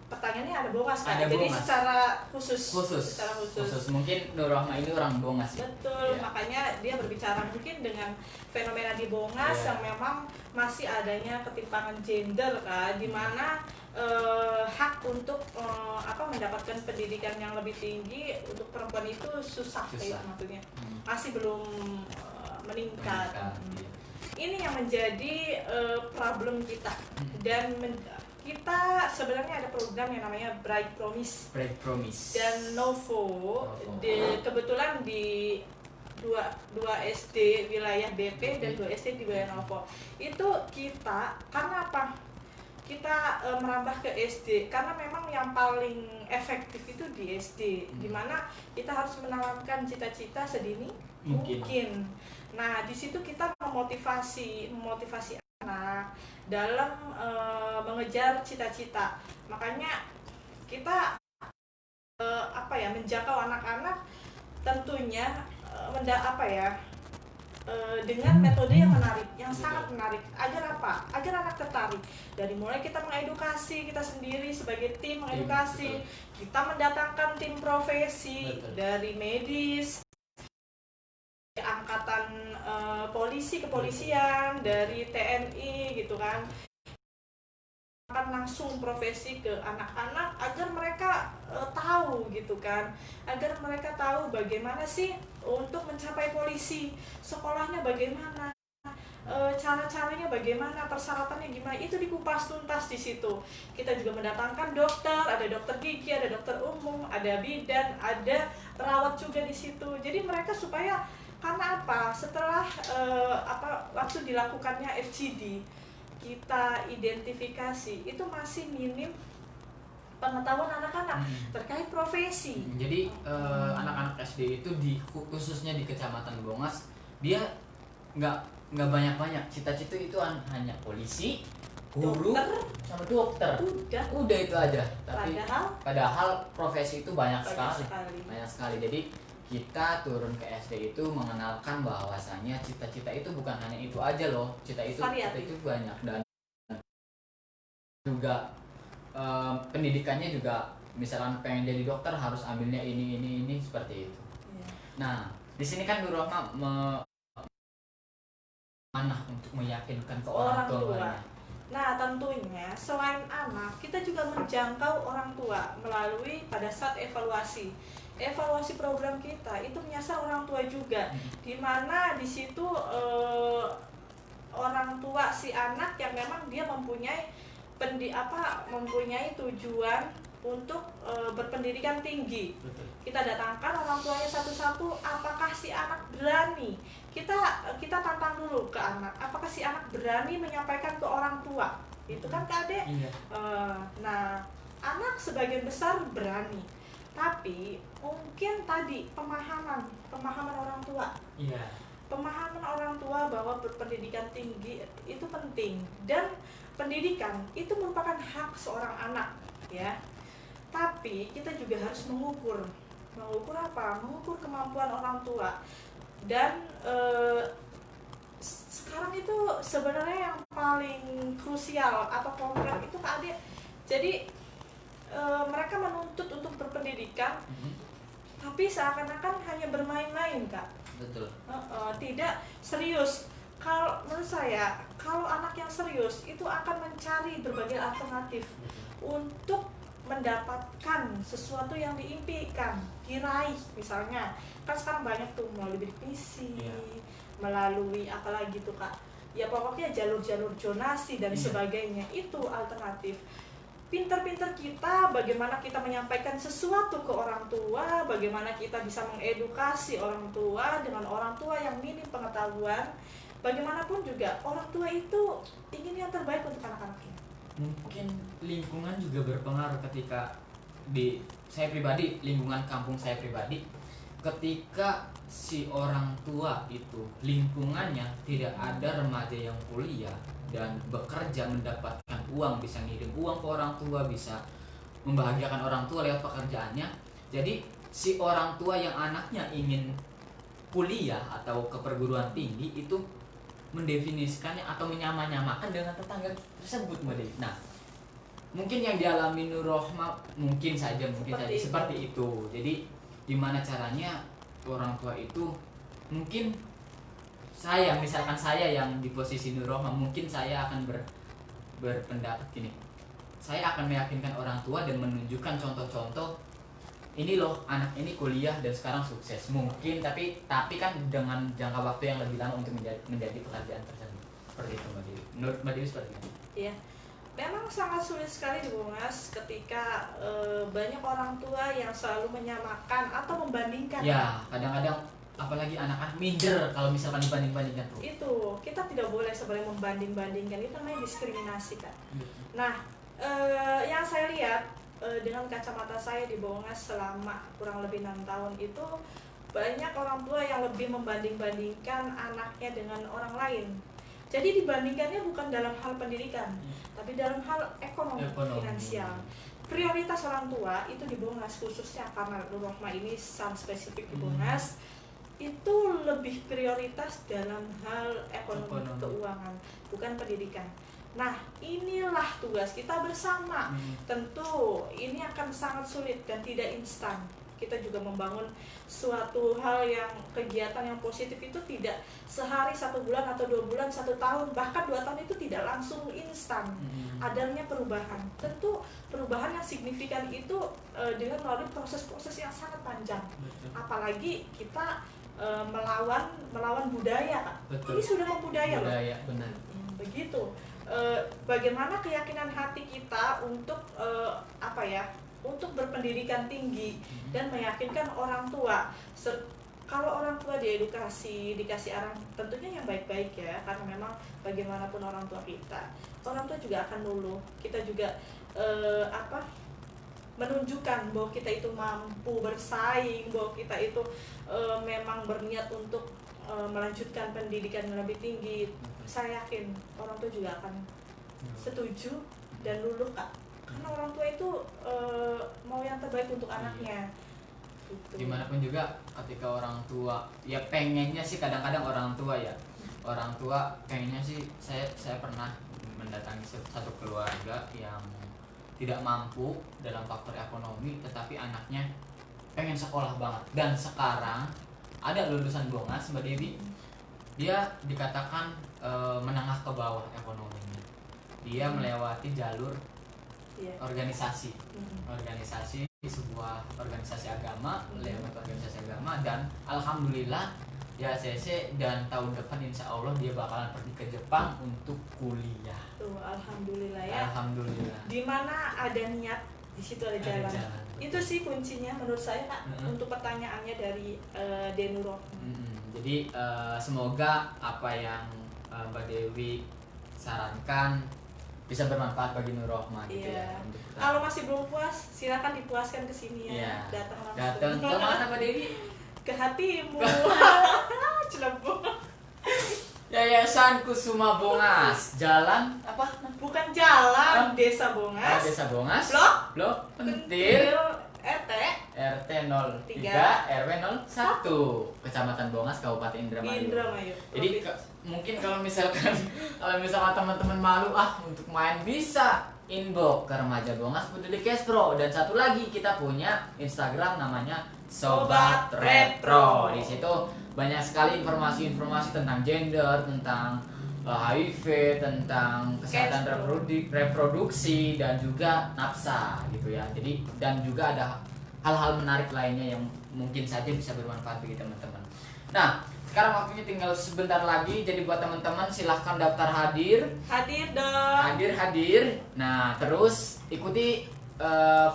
Pertanyaannya ada Bongas kan? Ada Jadi Bongas. secara khusus. Secara khusus. Mungkin Nurrohma ini orang Bongas ya. Betul, Ya. makanya dia berbicara mungkin dengan fenomena di Bongas Ya. yang memang masih adanya ketimpangan gender kan, di mana hak untuk mendapatkan pendidikan yang lebih tinggi untuk perempuan itu susah. Itu maksudnya. Masih belum meningkat. Iya. Ini yang menjadi problem kita dan kita sebenarnya ada program yang namanya Bright Promise dan Novo. Kebetulan di dua SD wilayah BP dan 2 SD di wilayah Novo itu kita karena apa? Kita merambah ke SD karena memang yang paling efektif itu di SD, dimana kita harus menanamkan cita-cita sedini mungkin. Nah, di situ kita memotivasi anak dalam mengejar cita-cita. Makanya kita menjangkau anak-anak tentunya dengan metode yang menarik, yang sangat menarik. Agar apa? Agar anak tertarik. Dari mulai kita mengedukasi, kita sendiri sebagai tim mengedukasi, kita mendatangkan tim profesi dari medis, angkatan kepolisian, dari TNI gitu kan. Akan langsung profesi ke anak-anak agar mereka tahu gitu kan, agar mereka tahu bagaimana sih untuk mencapai polisi, sekolahnya bagaimana, cara-caranya bagaimana, persyaratannya gimana, itu dikupas tuntas di situ. Kita juga mendatangkan dokter, ada dokter gigi, ada dokter umum, ada bidan, ada perawat juga di situ. Jadi mereka supaya karena apa? Setelah waktu dilakukannya FGD, kita identifikasi itu masih minim pengetahuan anak-anak terkait profesi. Jadi anak-anak SD itu khususnya di Kecamatan Bongas, dia nggak banyak cita-cita itu hanya polisi, guru, sama dokter. Udah itu aja. Tapi padahal profesi itu banyak sekali. Jadi kita turun ke SD itu mengenalkan bahwasanya cita-cita itu bukan hanya itu aja loh, cita itu banyak, dan juga pendidikannya juga, misalkan pengen jadi dokter harus ambilnya ini seperti itu. Nah, di sini kan Nurrohma mana untuk meyakinkan ke orang tua. Nah, tentunya selain anak, kita juga menjangkau orang tua melalui pada saat evaluasi program kita itu menyasar orang tua juga, di mana di situ orang tua si anak yang memang dia mempunyai tujuan untuk berpendidikan tinggi. Kita datangkan orang tuanya satu-satu, apakah si anak berani? Kita tantang dulu ke anak, apakah si anak berani menyampaikan ke orang tua? Itu kan Kak Ade. Nah, anak sebagian besar berani. Tapi mungkin tadi pemahaman orang tua. Pemahaman orang tua bahwa berpendidikan tinggi itu penting, dan pendidikan itu merupakan hak seorang anak, ya. Tapi kita juga harus mengukur apa? Mengukur kemampuan orang tua. Dan sekarang itu sebenarnya yang paling krusial atau konkret itu Kak Ade. Jadi mereka menuntut untuk berpendidikan, tapi seakan-akan hanya bermain-main, Kak. Betul. Tidak serius. Kalau menurut saya, kalau anak yang serius itu akan mencari berbagai alternatif untuk mendapatkan sesuatu yang diimpikan, diraih. Misalnya kan sekarang banyak tuh melalui bidik misi, melalui apalagi tuh Kak, ya pokoknya jalur-jalur zonasi dan sebagainya. Itu alternatif. Pinter-pinter kita bagaimana kita menyampaikan sesuatu ke orang tua, bagaimana kita bisa mengedukasi orang tua dengan orang tua yang minim pengetahuan. Bagaimanapun juga orang tua itu ingin yang terbaik untuk anak-anaknya. Mungkin lingkungan juga berpengaruh ketika di saya pribadi, lingkungan kampung saya pribadi, ketika si orang tua itu lingkungannya tidak ada remaja yang kuliah dan bekerja mendapatkan uang, bisa ngirim uang ke orang tua, bisa membahagiakan orang tua lewat pekerjaannya. Jadi si orang tua yang anaknya ingin kuliah atau ke perguruan tinggi itu mendefinisikannya atau menyamakan dengan tetangga tersebut, Mbak Dewi. Nah, mungkin yang dialami Nur Rohma mungkin saja seperti itu. Jadi gimana caranya orang tua itu, mungkin misalkan saya yang di posisi Nur Rohma, mungkin saya akan berpendapat gini. Saya akan meyakinkan orang tua dan menunjukkan contoh-contoh, ini loh anak ini kuliah dan sekarang sukses. Mungkin tapi kan dengan jangka waktu yang lebih lama untuk menjadi pekerjaan tersebut. Seperti itu Mbak Dewi. Menurut Mbak Dewi seperti itu? Iya. Memang sangat sulit sekali Bu Mas ketika banyak orang tua yang selalu menyamakan atau membandingkan. Ya, kadang-kadang apalagi anak-anak minder kalau misalkan dibanding-bandingkan tuh. Itu, kita tidak boleh sebenarnya membanding-bandingkan, itu namanya diskriminasi kan. Nah, yang saya lihat dengan kacamata saya di Bongas selama kurang lebih 6 tahun itu, banyak orang tua yang lebih membanding-bandingkan anaknya dengan orang lain. Jadi dibandingkannya bukan dalam hal pendidikan, tapi dalam hal ekonomi. Finansial. Prioritas orang tua itu di Bongas, khususnya karena Nur Rohma ini sangat spesifik di Bongas, itu lebih prioritas dalam hal ekonomi. Keuangan, bukan pendidikan. Nah, inilah tugas kita bersama. Tentu ini akan sangat sulit dan tidak instan. Kita juga membangun suatu hal yang kegiatan yang positif itu tidak sehari, 1 bulan atau 2 bulan, 1 tahun, bahkan 2 tahun itu tidak langsung instan. Adanya perubahan. Tentu perubahan yang signifikan itu dengan melalui proses-proses yang sangat panjang. Apalagi kita melawan budaya, Kak. Ini sudah membudaya loh. Benar. Begitu. Bagaimana keyakinan hati kita untuk untuk berpendidikan tinggi dan meyakinkan orang tua. Kalau orang tua dikasih arah tentunya yang baik-baik ya, karena memang bagaimanapun orang tua kita, orang tua juga akan luluh. Kita juga menunjukkan bahwa kita itu mampu bersaing, bahwa kita itu memang berniat untuk melanjutkan pendidikan yang lebih tinggi. Saya yakin orang tua juga akan setuju dan luluh, Kak. Karena orang tua itu mau yang terbaik untuk anaknya. Gitu. Gimana pun juga ketika orang tua ya pengennya sih, kadang-kadang orang tua pengennya sih, saya pernah mendatangi satu keluarga yang tidak mampu dalam faktor ekonomi, tetapi anaknya pengen sekolah banget. Dan sekarang ada lulusan Bongas, Mbak Dewi, dia dikatakan menengah ke bawah ekonominya. Dia melewati jalur organisasi sebuah organisasi agama, lewat organisasi agama, dan alhamdulillah ya CC, dan tahun depan insya Allah dia bakalan pergi ke Jepang untuk kuliah. Tuh, alhamdulillah ya. Alhamdulillah. Dimana ada niat, di situ ada jalan. Itu sih kuncinya menurut saya, Kak. Untuk pertanyaannya dari Denuro. Jadi semoga apa yang Mbak Dewi sarankan bisa bermanfaat bagi Nur Rohma gitu ya. Kalau masih belum puas, silakan dipuaskan ke sini ya. Datang ke mana Mbak Dewi? Ke hatimu. Celebuk. Yayasan Kusuma Bongas, jalan apa? Bukan jalan, Desa Bongas. Desa Bongas. Blok Pentil. RT 03 RW 01 Kecamatan Bongas, Kabupaten Indramayu. Jadi mungkin kalau misalkan teman-teman malu untuk main, bisa inbox ke Remaja Bongas Peduli Cashpro. Dan satu lagi kita punya Instagram namanya Sobat Retro. Di situ banyak sekali informasi-informasi tentang gender, tentang HIV, tentang kesehatan reproduksi dan juga nafsa gitu ya. Jadi dan juga ada hal-hal menarik lainnya yang mungkin saja bisa bermanfaat bagi teman-teman. Nah, sekarang waktunya tinggal sebentar lagi. Jadi buat teman-teman silahkan daftar hadir. Hadir dong. Hadir. Nah, terus ikuti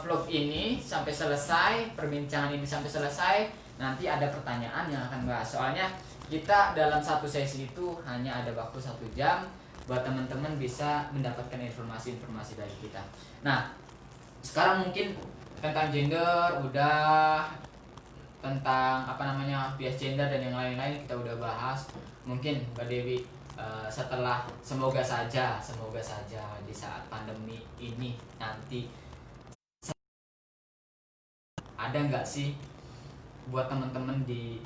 vlog ini sampai selesai, perbincangan ini sampai selesai. Nanti ada pertanyaan yang akan bahas. Soalnya kita dalam satu sesi itu hanya ada waktu 1 jam buat teman-teman bisa mendapatkan informasi-informasi dari kita. Nah, sekarang mungkin tentang gender udah, tentang bias gender dan yang lain-lain kita udah bahas. Mungkin Mbak Dewi setelah semoga saja di saat pandemi ini nanti ada nggak sih buat teman-teman di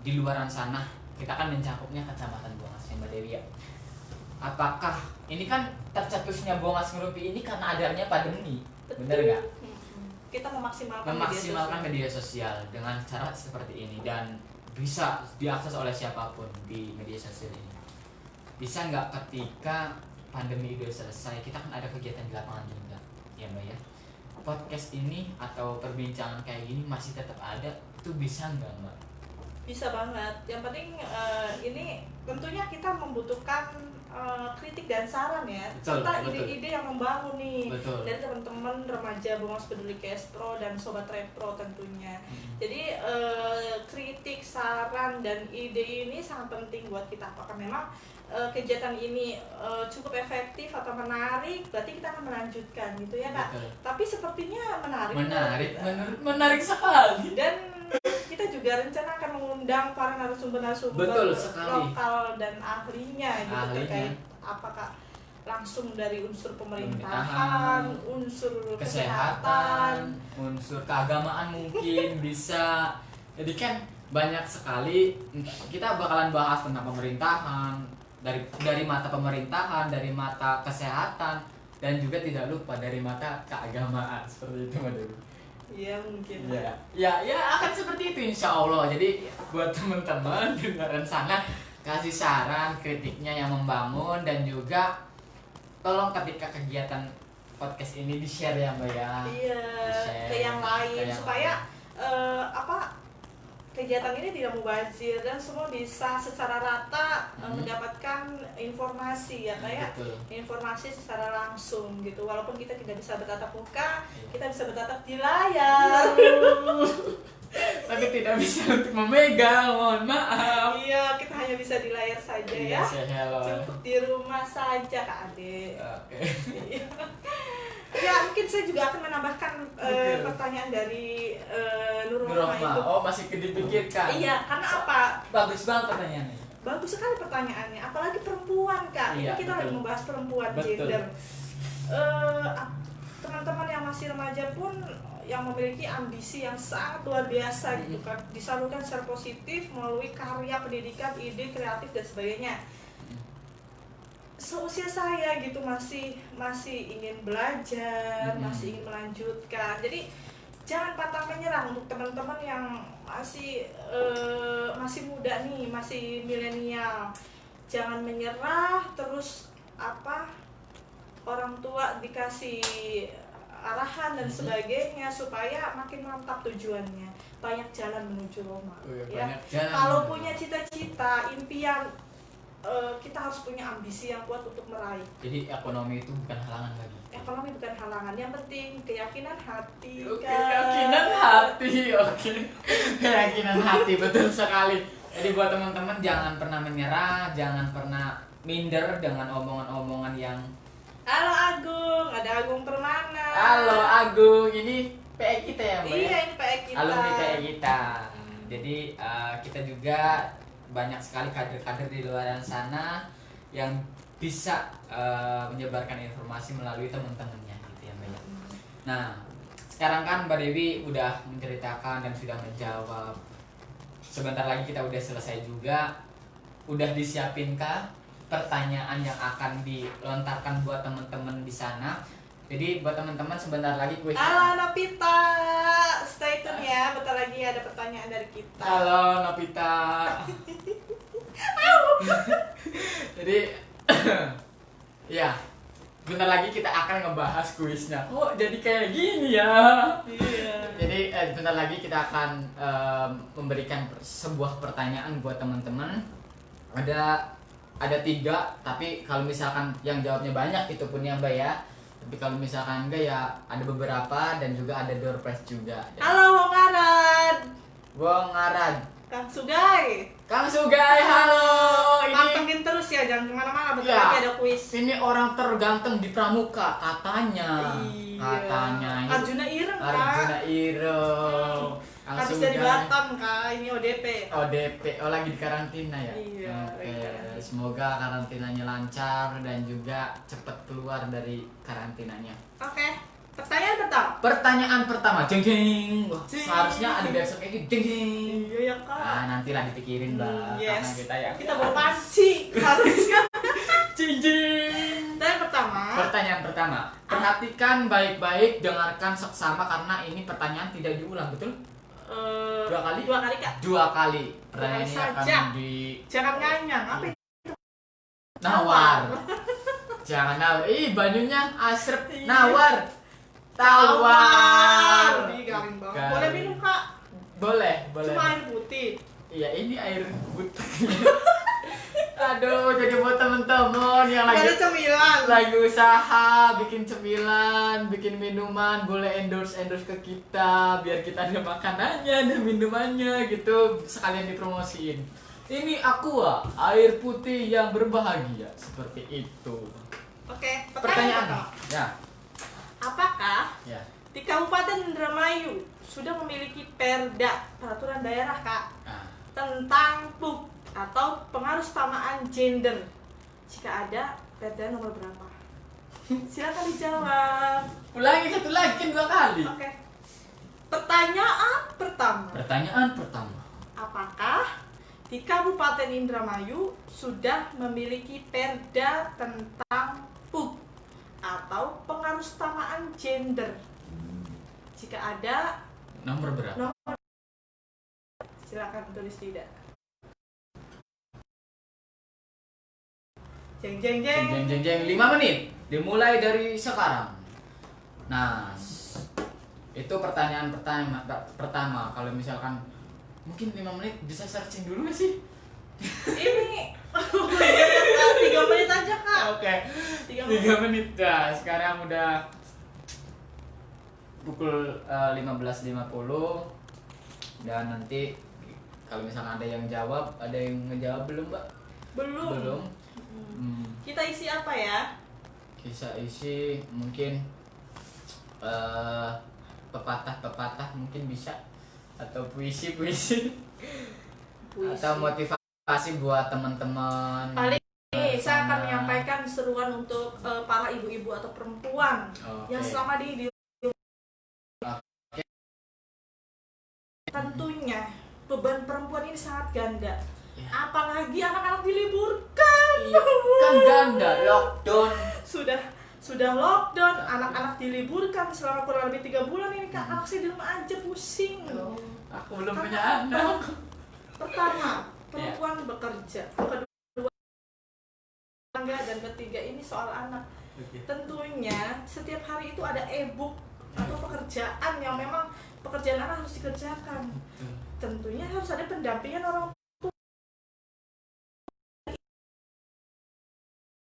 luaran sana, kita kan mencakupnya Kecamatan Bongas ya Mbak Dewi ya. Apakah ini kan tercetusnya Bongas Ngerupi ini karena adanya pandemi, bener nggak? Kita memaksimalkan media sosial dengan cara seperti ini dan bisa diakses oleh siapapun di media sosial ini. Bisa nggak ketika pandemi udah selesai, kita kan ada kegiatan di lapangan juga, ya Mbak ya. Podcast ini atau perbincangan kayak gini masih tetap ada, itu bisa nggak Mbak? Bisa banget. Yang penting ini tentunya kita membutuhkan kritik dan saran ya. Serta ide-ide yang membangun nih. Betul. Dari teman-teman remaja Bongas Peduli Kespro dan Sobat Repro tentunya. Jadi kritik, saran dan ide ini sangat penting buat kita. Apakah memang kegiatan ini cukup efektif atau menarik, berarti kita akan melanjutkan gitu ya Kak. Betul. Tapi sepertinya menarik sekali. Dan kita juga rencana akan mengundang para narasumber lokal dan ahlinya gitu terkait apakah langsung dari unsur pemerintahan, unsur kesehatan, unsur keagamaan mungkin bisa. Jadi kan banyak sekali kita bakalan bahas tentang pemerintahan dari mata pemerintahan, dari mata kesehatan dan juga tidak lupa dari mata keagamaan seperti itu Mbak Dewi. Iya mungkin. Ya akan seperti itu insya Allah. Jadi buat teman-teman di luar sana kasih saran, kritiknya yang membangun dan juga tolong ketika kegiatan podcast ini di-share ya Mbak ya. Iya. Ke yang lain supaya kegiatan ini tidak mubazir dan semua bisa secara rata mendapatkan informasi ya kayak informasi secara langsung gitu, walaupun kita tidak bisa bertatap muka, kita bisa bertatap di layar tapi tidak bisa untuk memegang, mohon maaf. Iya, kita hanya bisa di layar saja ya. Cukup di rumah saja Kak Ade. Ya mungkin saya juga akan menambahkan pertanyaan dari Nurul itu. Oh masih dipikirkan. Iya, karena apa? Bagus banget pertanyaannya. Bagus sekali pertanyaannya, apalagi perempuan Kak. Ini kita lagi membahas perempuan, gender. Teman-teman yang masih remaja pun yang memiliki ambisi yang sangat luar biasa gitu kan, disalurkan secara positif melalui karya pendidikan, ide kreatif dan sebagainya. Seusia saya gitu masih ingin belajar, masih ingin melanjutkan. Jadi jangan pantang menyerah untuk teman-teman yang masih muda nih, masih milenial. Jangan menyerah, terus orang tua dikasih arahan dan sebagainya supaya makin mantap tujuannya. Banyak jalan menuju Roma. Kalau punya cita-cita, impian, kita harus punya ambisi yang kuat untuk meraih. Jadi ekonomi itu bukan halangan lagi. Ekonomi bukan halangan, yang penting keyakinan hati. Keyakinan hati, keyakinan hati, betul sekali. Jadi buat teman-teman jangan pernah menyerah, jangan pernah minder dengan omongan-omongan yang. Halo Agung, ada Agung Permana. Halo Agung, ini PE kita ya Mbak? Iya, ini PE kita. Alumni PE kita. Jadi kita juga banyak sekali kader-kader di luar sana yang bisa menyebarkan informasi melalui teman-temannya gitu ya Mbak. Nah, sekarang kan Mbak Dewi udah menceritakan dan sudah menjawab. Sebentar lagi kita udah selesai juga. Udah disiapin kah pertanyaan yang akan dilontarkan buat teman-teman di sana? Jadi buat teman-teman sebentar lagi kuis. Halo Nopita, stay tune ya. Bentar lagi ada pertanyaan dari kita. Halo Nopita. Jadi Ya, bentar lagi kita akan ngebahas kuisnya. Oh, jadi kayak gini ya. Iya. Jadi bentar lagi kita akan memberikan sebuah pertanyaan buat teman-teman. Ada 3, tapi kalau misalkan yang jawabnya banyak itu pun ya Mbak ya. Tapi kalau misalkan enggak ya ada beberapa dan juga ada door prize juga. Halo Wong Aran. Wong Arad. Kang Sugai. Kang Sugai, halo. Pantengin terus ya, jangan kemana-mana, bentar Ya. lagi ada kuis. Ini orang terganteng di Pramuka katanya. Iya. Katanya. Ini Arjuna Ireng, Kak. Arjuna Ireng. Kang Habis dari Sugai. Batam, Kak. Ini ODP. ODP, lagi di karantina ya. Iya, Oke, lagi karantina. semoga karantinanya lancar dan juga cepat keluar dari karantinanya. Oke. Pertanyaan pertama. Pertanyaan pertama, jeng jeng. Wah, Jeng. seharusnya ada besok kayak gitu, jeng jeng. Iya ya, Kak. Ah, nantilah dipikirin, Mbak. Yes. Karena kita ya. Kita bawa panci harusnya. Jeng jeng. Pertanyaan pertama. Pertanyaan pertama. Perhatikan baik-baik, dengarkan seksama karena ini pertanyaan tidak diulang, betul? 2 kali? 2 kali, Kak. 2 kali. Pertanyaan ini Saja. akan di Jangan nganyang. Apa itu? nawar. Jangan nawar. Ih, banyunya asrep. Iya. Nawar. Tawar. Ih, garing banget. Garing. Boleh minum, Kak? Boleh, boleh. Cuma air putih. Iya, ini air putih. Aduh, jadi buat temen-temen yang Gak ada lagi cemilan. usaha bikin cemilan, bikin minuman, boleh endorse ke kita biar kita ada makanannya, ada minumannya gitu, sekalian dipromosiin. Ini Aqua, air putih yang berbahagia, seperti itu. Oke, Pertanyaan. pertanyaan. Ya, Apakah ya. di Kabupaten Indramayu sudah memiliki perda peraturan daerah, Kak, Nah, tentang PUK atau pengaruh samaan gender? Jika ada, perda nomor berapa? Silakan dijawab. ulangi satu lagi kan 2 kali. Oke. Pertanyaan pertama. Pertanyaan pertama. Apakah di Kabupaten Indramayu sudah memiliki perda tentang PUK atau pengaruh samaan gender? Jika ada, Nomor berapa? silakan tulis tidak. Jeng jeng jeng. Jeng jeng jeng 5 menit. Dimulai dari sekarang. Nah, itu pertanyaan pertama. Kalau misalkan mungkin 5 menit bisa searching dulu gak sih? Ini 3 menit aja, Kak. Oke. 3 menit dah. Sekarang udah pukul 15.50 dan nanti kalau misalkan ada yang jawab, ada yang ngejawab belum, Mbak? Belum. Belum. Kita isi apa ya? Kisah isi mungkin pepatah mungkin bisa, atau puisi Puisi. atau motivasi buat teman-teman. Paling ini saya akan sana. menyampaikan seruan untuk para ibu-ibu atau perempuan Oke. yang selama di tentunya beban perempuan ini sangat ganda. Ya. Apalagi anak-anak diliburkan. Iya, kan ganda lockdown. Sudah lockdown, anak-anak diliburkan selama kurang lebih 3 bulan ini, Kak. Anak saya di rumah aja pusing. Aku belum punya Karena anak. Pertama, perempuan bekerja. Kedua, tangga, dan ketiga ini soal anak. Tentunya setiap hari itu ada e-book atau pekerjaan yang memang pekerjaan anak harus dikerjakan. Tentunya harus ada pendampingan orang tua.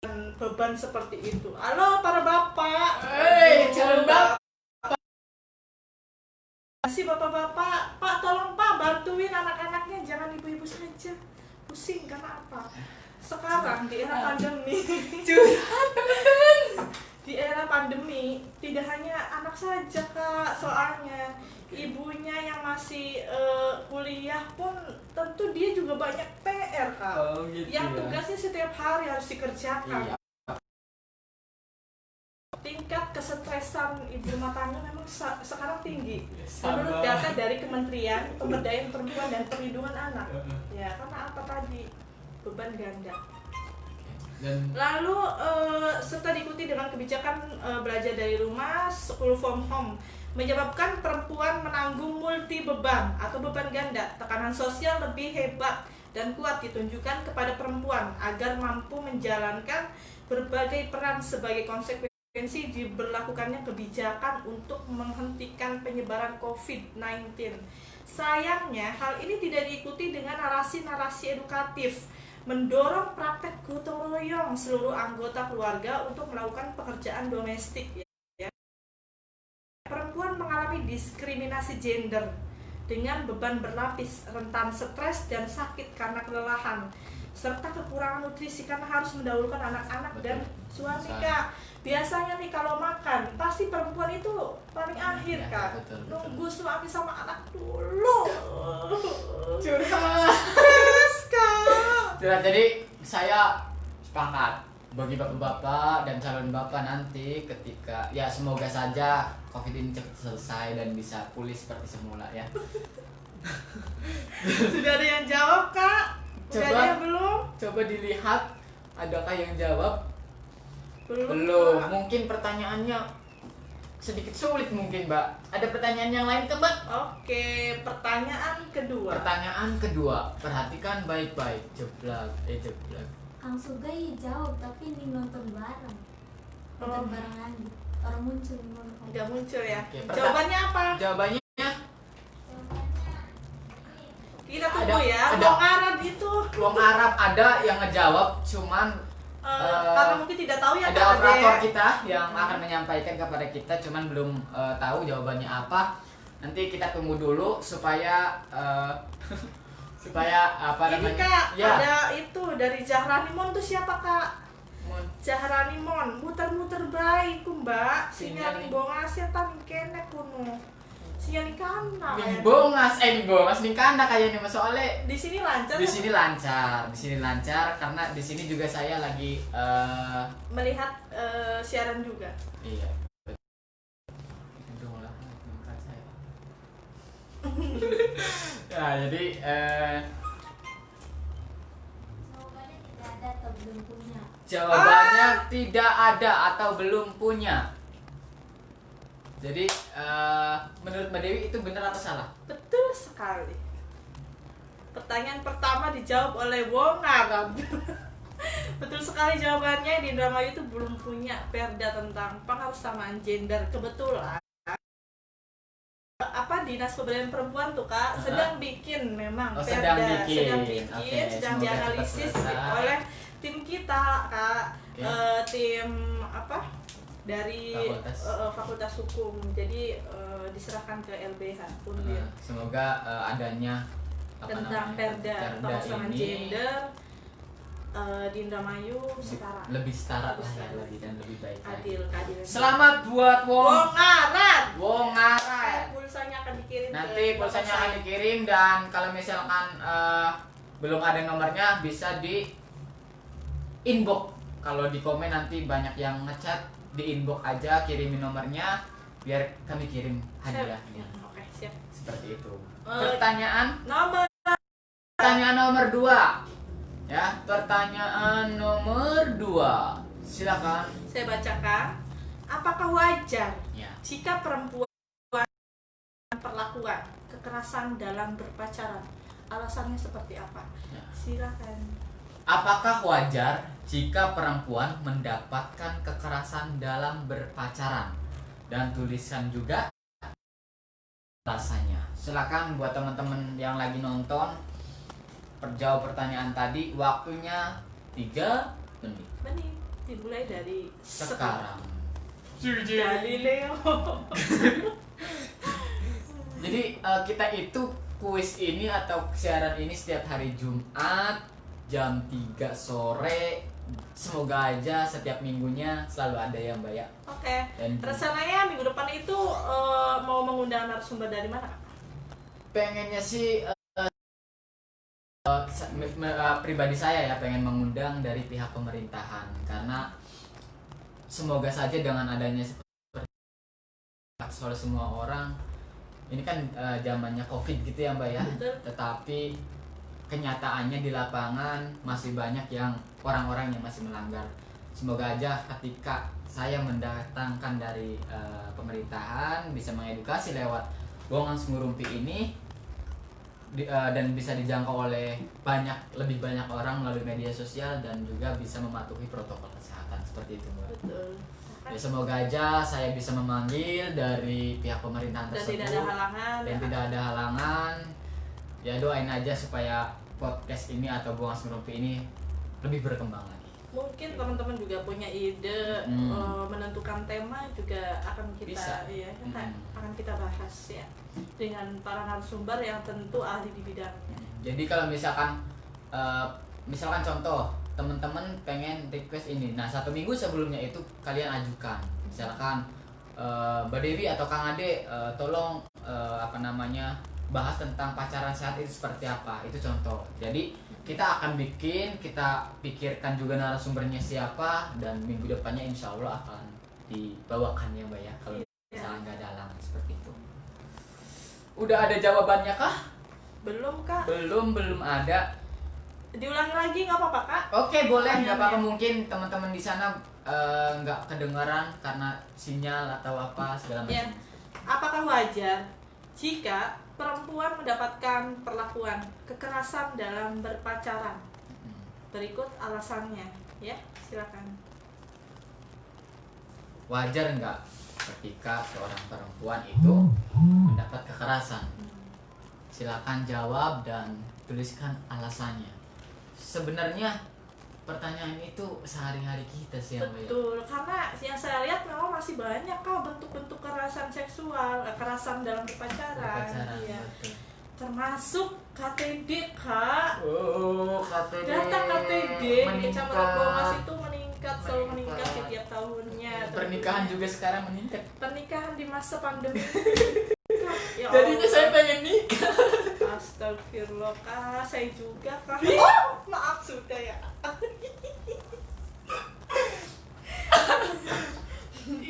Dan beban seperti itu. Halo para bapak. Hei, calon bapak. Kasih bapak-bapak, Pak tolong Pak bantuin anak-anaknya, jangan ibu-ibu saja. Pusing karena apa? Sekarang di era pandemi. Di era pandemi tidak hanya anak saja, Kak, soalnya ibunya yang masih kuliah pun tentu dia juga banyak PR, Kak. Oh, gitu Yang ya. tugasnya setiap hari harus dikerjakan. Iya. Tingkat kesetresan ibu rumah tangga memang sekarang tinggi. Sabar. Menurut data dari Kementerian Pemberdayaan Perempuan dan Perlindungan Anak. Ya, karena apa tadi? Beban ganda. Dan Lalu serta diikuti dengan kebijakan belajar dari rumah, school from home, menyebabkan perempuan menanggung multi beban atau beban ganda. Tekanan sosial lebih hebat dan kuat ditunjukkan kepada perempuan agar mampu menjalankan berbagai peran sebagai konsekuensi diberlakukannya kebijakan untuk menghentikan penyebaran COVID-19. Sayangnya, hal ini tidak diikuti dengan narasi-narasi edukatif, mendorong praktek gotong royong seluruh anggota keluarga untuk melakukan pekerjaan domestik. Perempuan mengalami diskriminasi gender dengan beban berlapis, rentan stres dan sakit karena kelelahan, serta kekurangan nutrisi karena harus mendahulukan anak-anak dan suami, Kak. Biasanya nih kalau makan, pasti perempuan itu paling akhir, Kak. Nunggu suami sama anak dulu. Curhat. Stres, Kak. Jadi saya sepakat bagi bapak-bapak dan calon bapak nanti ketika ya semoga saja COVID ini cepat selesai dan bisa pulih seperti semula ya. Sudah ada yang jawab, Kak? Sudah ada yang belum? Coba dilihat adakah yang jawab? Belum. Kak. Mungkin pertanyaannya sedikit sulit mungkin, Mbak. Ada pertanyaan yang lain ke Mbak? Oke, pertanyaan kedua. Pertanyaan kedua, perhatikan baik-baik. Jeblak. Kang Suga ya jawab, tapi ini nonton bareng. Nonton bareng lagi. Orang muncul Nggak muncul ya. Oke, Jawabannya apa? Jawabannya Kita tunggu ya. ada. Wong Arab itu. Wong Arab ada yang ngejawab, cuman karena mungkin tidak tahu ya, ada Kak operator Ade. kita yang akan menyampaikan kepada kita, cuman belum tahu jawabannya apa. Nanti kita tunggu dulu supaya supaya apa Ini, namanya? Kak, Ya. ada itu dari Zahranimon tuh siapa, Kak? Mun. Zahranimon, muter-muter baik ku, Mbak. Sinyal Sinyal bongas ya tan kene kuno. Sinyal kana. Ning bongas, ning kanda kayaknya Mas, soalnya Di sini lancar. di sini lancar karena di sini juga saya lagi Melihat siaran juga. iya. Itu lah tempat saya. Ya, jadi Jawabannya tidak ada atau belum punya. jawabannya tidak ada atau belum punya. Jadi menurut Mbak Dewi itu benar atau salah? Betul sekali. Pertanyaan pertama dijawab oleh Wong Arab. Betul sekali jawabannya. Di Indramayu itu belum punya perda tentang pengarusamaan gender. Kebetulan apa Dinas Pemberdayaan Perempuan tuh, Kak sedang bikin memang Oh, perda, sedang bikin. Oke, sedang semoga dianalisis cepat selesai. oleh tim kita, Kak. Oke. Tim apa dari Fakultas Hukum. Jadi diserahkan ke LBH Undir. Semoga adanya Tentang perda pengarusamaan ini gender di Indramayu setara, lebih setara lah ya, setara. lebih dan lebih baik lagi. adil, keadilan. Selamat buat Wong Arad. Wong Arat. Pulsanya akan dikirim. Nanti ke pulsanya bapak akan saya. dikirim, dan kalau misalkan belum ada nomornya bisa di inbox. Kalau di komen nanti banyak yang ngechat, di inbox aja kirimin nomornya biar kami kirim Siap. hadiahnya. Oke, siap. Seperti itu. Eh, Pertanyaan Nomor nomor 2. Ya, pertanyaan nomor 2. Silakan. saya bacakan. Apakah wajar Ya. jika perempuan perlakuan kekerasan dalam berpacaran? Alasannya seperti apa? Ya. Silakan. Apakah wajar jika perempuan mendapatkan kekerasan dalam berpacaran? Dan tulisan juga rasanya. Silakan buat teman-teman yang lagi nonton, jawab pertanyaan tadi. Waktunya 3 menit Menit dimulai dari sekarang. Galileo. Jadi kita itu kuis ini atau siaran ini setiap hari Jumat jam 3 sore. Semoga aja setiap minggunya selalu ada ya, Mbak ya. Oke. Dan Rencananya minggu depan itu mau mengundang narasumber dari mana, Kak? pengennya sih pribadi saya ya pengen mengundang dari pihak pemerintahan, karena semoga saja dengan adanya seperti oleh semua orang ini kan zamannya COVID gitu ya, Mbak ya. Betul. Tetapi kenyataannya di lapangan masih banyak yang orang-orang yang masih melanggar. Semoga aja ketika saya mendatangkan dari pemerintahan bisa mengedukasi lewat Bongan Semurumpi ini, dan bisa dijangkau oleh lebih banyak orang melalui media sosial dan juga bisa mematuhi protokol kesehatan seperti itu Mbak. Betul. Ya, semoga aja saya bisa memanggil dari pihak pemerintahan Dan tersebut tidak ada halangan. dan tidak ada halangan. Ya doain aja supaya podcast ini atau Bongas Ngerumpi ini lebih berkembang lagi. Mungkin teman-teman juga punya ide menentukan tema juga akan kita Bisa. akan kita bahas ya dengan para narasumber yang tentu ahli di bidangnya. Jadi kalau misalkan contoh teman-teman pengen request ini, nah 1 minggu sebelumnya itu kalian ajukan, misalkan Mbak Dewi atau Kang Ade tolong bahas tentang pacaran sehat itu seperti apa, itu contoh. Jadi kita akan kita pikirkan juga narasumbernya siapa, dan minggu depannya insya Allah akan dibawakan ya Mbak ya, kalau misalnya nggak ada halangan seperti itu. Udah ada jawabannya kah? Belum Kak? Belum ada. Diulangi lagi nggak apa-apa Kak? Oke boleh, nggak apa-apa. Pertanyaannya. Mungkin teman-teman di sana nggak kedengaran karena sinyal atau apa segala Ya, macam. apakah wajar jika perempuan mendapatkan perlakuan kekerasan dalam berpacaran? Berikut alasannya, ya silakan. Wajar nggak ketika seorang perempuan itu mendapat kekerasan? Silakan jawab dan tuliskan alasannya. Sebenarnya pertanyaan itu sehari-hari kita sih ya Mbak ya. Betul, karena yang saya lihat memang masih banyak bentuk-bentuk kekerasan seksual, kekerasan dalam berpacaran. Iya. Betul. Termasuk KTD Kak. Oh, KTD. Data KTD di meningkat. Kecamatan Bongas itu meningkat, selalu meningkat setiap tahunnya. Pernikahan juga sekarang meningkat. Pernikahan di masa pandemi. Ya Jadinya Allah. saya pengen nikah. Astagfirullah Kak, saya juga Kak. Maaf sudah ya.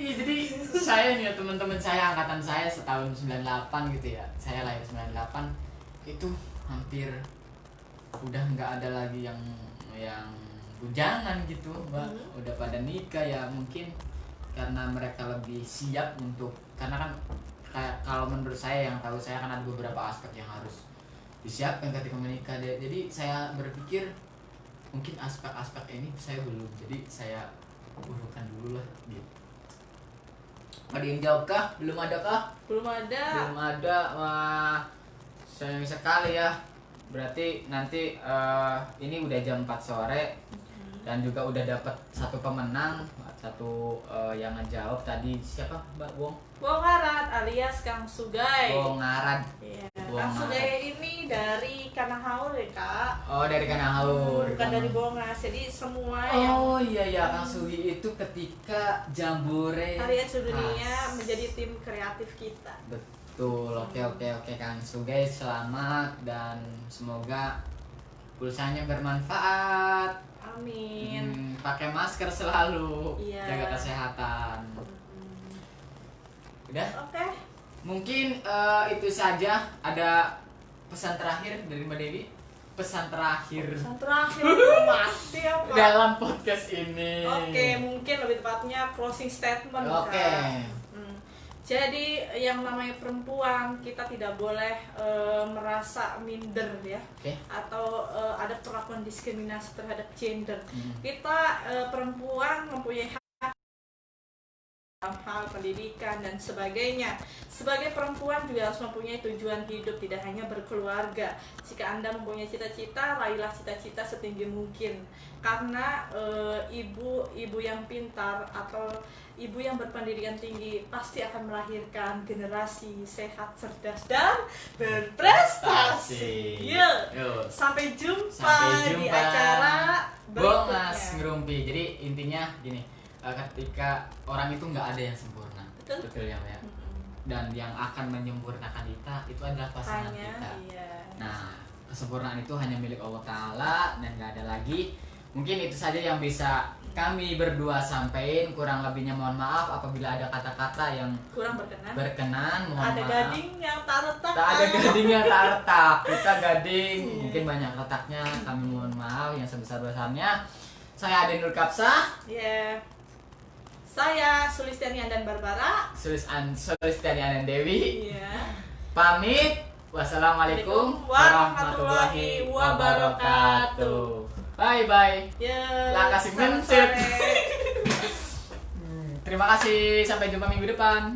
Jadi saya nih ya, teman-teman saya, angkatan saya setahun 98 gitu ya. Saya lahir 98 itu hampir udah nggak ada lagi yang bujangan gitu Mbak. Udah pada nikah ya, mungkin karena mereka lebih siap untuk, karena kan kayak kalau menurut saya, yang tahu saya kan ada beberapa aspek yang harus disiapkan ketika menikah. Jadi saya berpikir mungkin aspek-aspek ini saya belum, jadi saya urukan dulu lah gitu. Ada yang jawab kah? Belum ada kah? Belum ada. Belum ada. Wah, sayang sekali ya. Berarti nanti ini udah jam 4 sore dan juga udah dapat satu pemenang, satu yang ngejawab tadi. Siapa Mbak Wong? Wong Arad alias Kang Sugay. Wong Arad. Iya. Wong Kang Arad. Sugay ini dari Kanahaur ya Kak. Oh, dari Kanahaur. Bukan dari Bongas. Jadi semua yang Oh iya ya, Kang Sugi itu ketika Jambore Karya Dunia khas. menjadi tim kreatif kita. Betul. Oke Kang Sugi, selamat dan semoga pulsanya bermanfaat. Amin. Pakai masker selalu, Iya. jaga kesehatan. Udah, Oke. mungkin itu saja. Ada pesan terakhir dari Mbak Dewi? Pesan terakhir Yang terakhir mati ya Pak. dalam podcast ini. Oke, mungkin lebih tepatnya closing statement. Oke. Kak. Jadi yang namanya perempuan kita tidak boleh merasa minder ya, Oke. atau ada perlakuan diskriminasi terhadap gender. Hmm. Kita perempuan mempunyai hak dalam hal pendidikan dan sebagainya. Sebagai perempuan juga harus mempunyai tujuan hidup, tidak hanya berkeluarga. Jika Anda mempunyai cita-cita, raihlah cita-cita setinggi mungkin. Karena ibu yang pintar atau ibu yang berpendidikan tinggi pasti akan melahirkan generasi sehat, cerdas, dan berprestasi. Yuk. Sampai jumpa di acara Bongas berikutnya. Ngerumpi. Jadi intinya gini, ketika orang itu nggak ada yang sempurna, Betul. ya Mbak ya. Dan yang akan menyempurnakan kita itu adalah pasangan Hanya, kita. iya. Nah, kesempurnaan itu hanya milik Allah Ta'ala dan nggak ada lagi. Mungkin itu saja yang bisa kami berdua sampaikan. Kurang lebihnya mohon maaf apabila ada kata-kata yang Kurang berkenan. mohon Ada maaf. gading yang tak retak. Tak ada gading yang tak retak. Kita gading mungkin banyak retaknya. Kami mohon maaf yang sebesar-besarnya. Saya Aden Nur Kapsah. Ya. Saya Sulistiani Andan Barbara. Sulistiani Anan Dewi. Iya. Pamit. Wassalamualaikum warahmatullahi wabarakatuh. Bye bye. Ya, Lah kasih selamat mencet. sore. Terima kasih, sampai jumpa minggu depan.